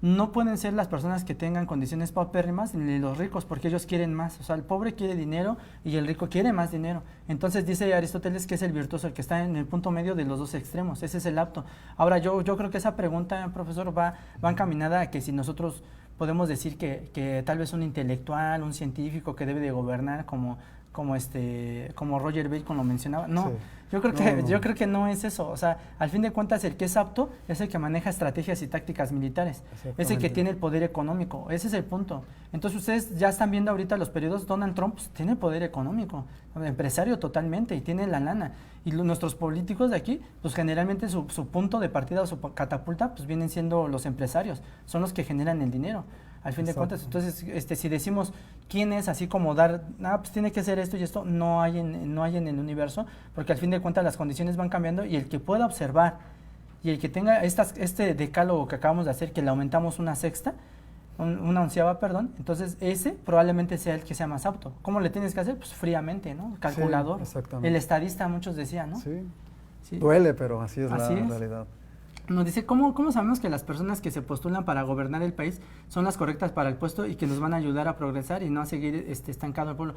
no pueden ser las personas que tengan condiciones paupérrimas ni los ricos, porque ellos quieren más. O sea, el pobre quiere dinero y el rico quiere más dinero. Entonces dice Aristóteles que es el virtuoso, el que está en el punto medio de los dos extremos. Ese es el apto. Ahora, yo creo que esa pregunta, profesor, va encaminada a que si nosotros podemos decir que tal vez un intelectual, un científico que debe de gobernar como Roger Bacon lo mencionaba. No, sí. Yo creo que no es eso. O sea, al fin de cuentas, el que es apto es el que maneja estrategias y tácticas militares. Es el que tiene el poder económico. Ese es el punto. Entonces, ustedes ya están viendo ahorita los periodos. Donald Trump tiene poder económico, empresario totalmente, y tiene la lana. Y nuestros políticos de aquí, pues generalmente su punto de partida o su catapulta, pues vienen siendo los empresarios. Son los que generan el dinero. Al fin de cuentas, entonces, si decimos quién es, así como pues tiene que ser esto y esto, no hay en el universo, porque al fin de cuentas las condiciones van cambiando y el que pueda observar y el que tenga este decálogo que acabamos de hacer, que le aumentamos una onceava, entonces ese probablemente sea el que sea más apto. ¿Cómo le tienes que hacer? Pues fríamente, ¿no? Calculador. Sí, exactamente. El estadista, muchos decían, ¿no? Sí. Duele, pero así es la realidad. Nos dice, ¿cómo sabemos que las personas que se postulan para gobernar el país son las correctas para el puesto y que nos van a ayudar a progresar y no a seguir estancado el pueblo?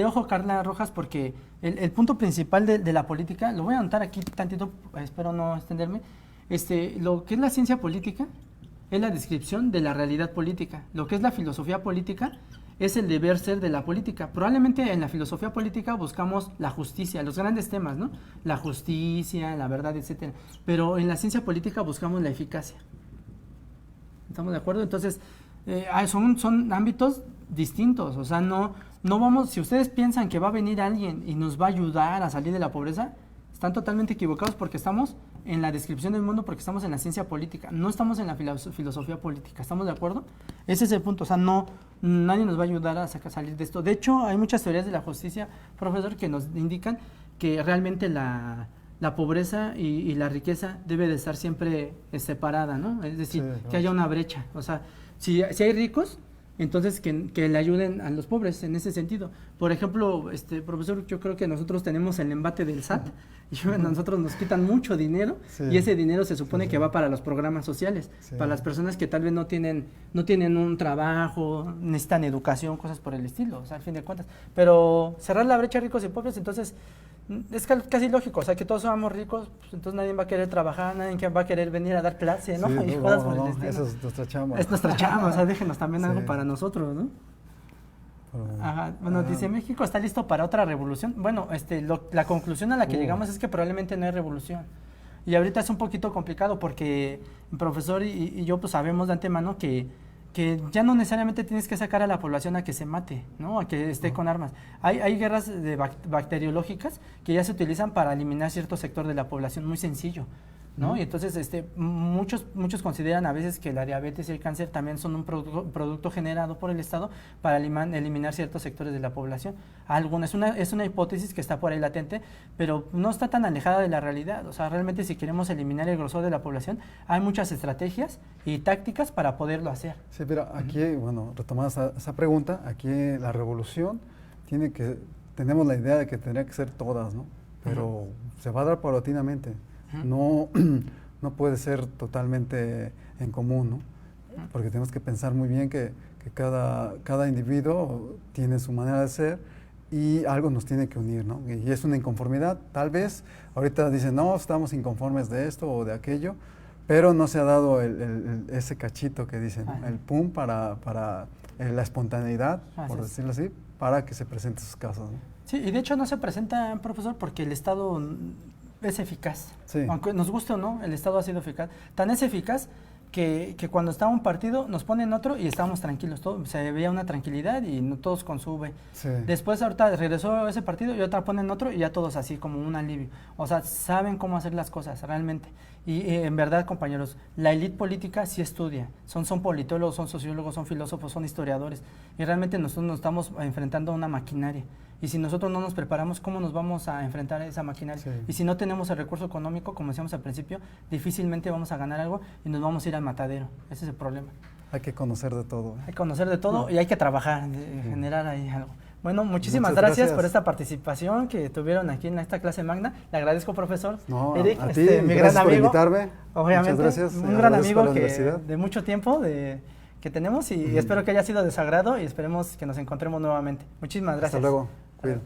Ojo, Carla Rojas, porque el punto principal de la política, lo voy a anotar aquí tantito, espero no extenderme, lo que es la ciencia política es la descripción de la realidad política. Lo que es la filosofía política es el deber ser de la política. Probablemente en la filosofía política buscamos la justicia, los grandes temas, ¿no? La justicia, la verdad, etcétera. Pero en la ciencia política buscamos la eficacia. ¿Estamos de acuerdo? Entonces, son ámbitos distintos. O sea, no vamos, si ustedes piensan que va a venir alguien y nos va a ayudar a salir de la pobreza, están totalmente equivocados porque estamos en la descripción del mundo, porque estamos en la ciencia política, no estamos en la filosofía política. ¿Estamos de acuerdo? Ese es el punto. O sea, nadie nos va a ayudar a salir de esto. De hecho, hay muchas teorías de la justicia, profesor, que nos indican que realmente la pobreza y la riqueza debe de estar siempre separada, ¿no? Es decir, que haya una brecha. O sea, si hay ricos, entonces que le ayuden a los pobres en ese sentido. Por ejemplo, profesor, yo creo que nosotros tenemos el embate del SAT y nosotros nos quitan mucho dinero y ese dinero se supone que va para los programas sociales, para las personas que tal vez no tienen un trabajo, necesitan educación, cosas por el estilo, o sea, al fin de cuentas. Pero cerrar la brecha ricos y pobres, entonces Es casi lógico, o sea, que todos somos ricos, pues entonces nadie va a querer trabajar, nadie va a querer venir a dar clase, ¿no? Sí, Y cosas por el no, estilo. eso es nuestra chamba. Es nuestra chamba, o sea, déjenos también Sí. algo para nosotros, ¿no? Ajá. Bueno, dice, ¿México está listo para otra revolución? Bueno, la conclusión a la que llegamos es que probablemente no hay revolución. Y ahorita es un poquito complicado porque el profesor y yo pues sabemos de antemano que ya no necesariamente tienes que sacar a la población a que se mate, ¿no? A que esté con armas. Hay guerras bacteriológicas que ya se utilizan para eliminar cierto sector de la población, muy sencillo, ¿no? Y entonces muchos consideran a veces que la diabetes y el cáncer también son un producto generado por el Estado para eliminar ciertos sectores de la población. Es una hipótesis que está por ahí latente, pero no está tan alejada de la realidad. O sea, realmente si queremos eliminar el grosor de la población, hay muchas estrategias y tácticas para poderlo hacer. Sí, pero aquí, bueno, retomando esa pregunta, aquí la revolución tenemos la idea de que tendría que ser todas, ¿no? Pero se va a dar paulatinamente. No puede ser totalmente en común, ¿no? Porque tenemos que pensar muy bien que cada individuo tiene su manera de ser y algo nos tiene que unir, ¿no? Y es una inconformidad. Tal vez ahorita dicen, no, estamos inconformes de esto o de aquello, pero no se ha dado ese cachito que dicen, ¿no? El pum para la espontaneidad, por decirlo así, para que se presenten esos casos, ¿no? Sí, y de hecho no se presenta, profesor, porque el Estado es eficaz. Sí. Aunque nos guste o no, el Estado ha sido eficaz. Tan es eficaz que cuando estaba un partido nos ponen otro y estábamos tranquilos. Se veía una tranquilidad y no todos con su V. Sí. Después ahorita regresó ese partido y otra ponen otro y ya todos así como un alivio. O sea, saben cómo hacer las cosas realmente. Y en verdad, compañeros, la élite política sí estudia. Son politólogos, son sociólogos, son filósofos, son historiadores. Y realmente nosotros nos estamos enfrentando a una maquinaria. Y si nosotros no nos preparamos, ¿cómo nos vamos a enfrentar a esa maquinaria? Sí. Y si no tenemos el recurso económico, como decíamos al principio, difícilmente vamos a ganar algo y nos vamos a ir al matadero. Ese es el problema. Hay que conocer de todo. Hay que conocer de todo y hay que trabajar, generar ahí algo. Bueno, muchísimas gracias por esta participación que tuvieron aquí en esta clase magna. Le agradezco, profesor. No, Eric, a ti, mi gran amigo, por invitarme. Obviamente, muchas gracias. Un gran amigo de mucho tiempo que tenemos y espero que haya sido de su agrado y esperemos que nos encontremos nuevamente. Muchísimas gracias. Hasta luego. Cuídate.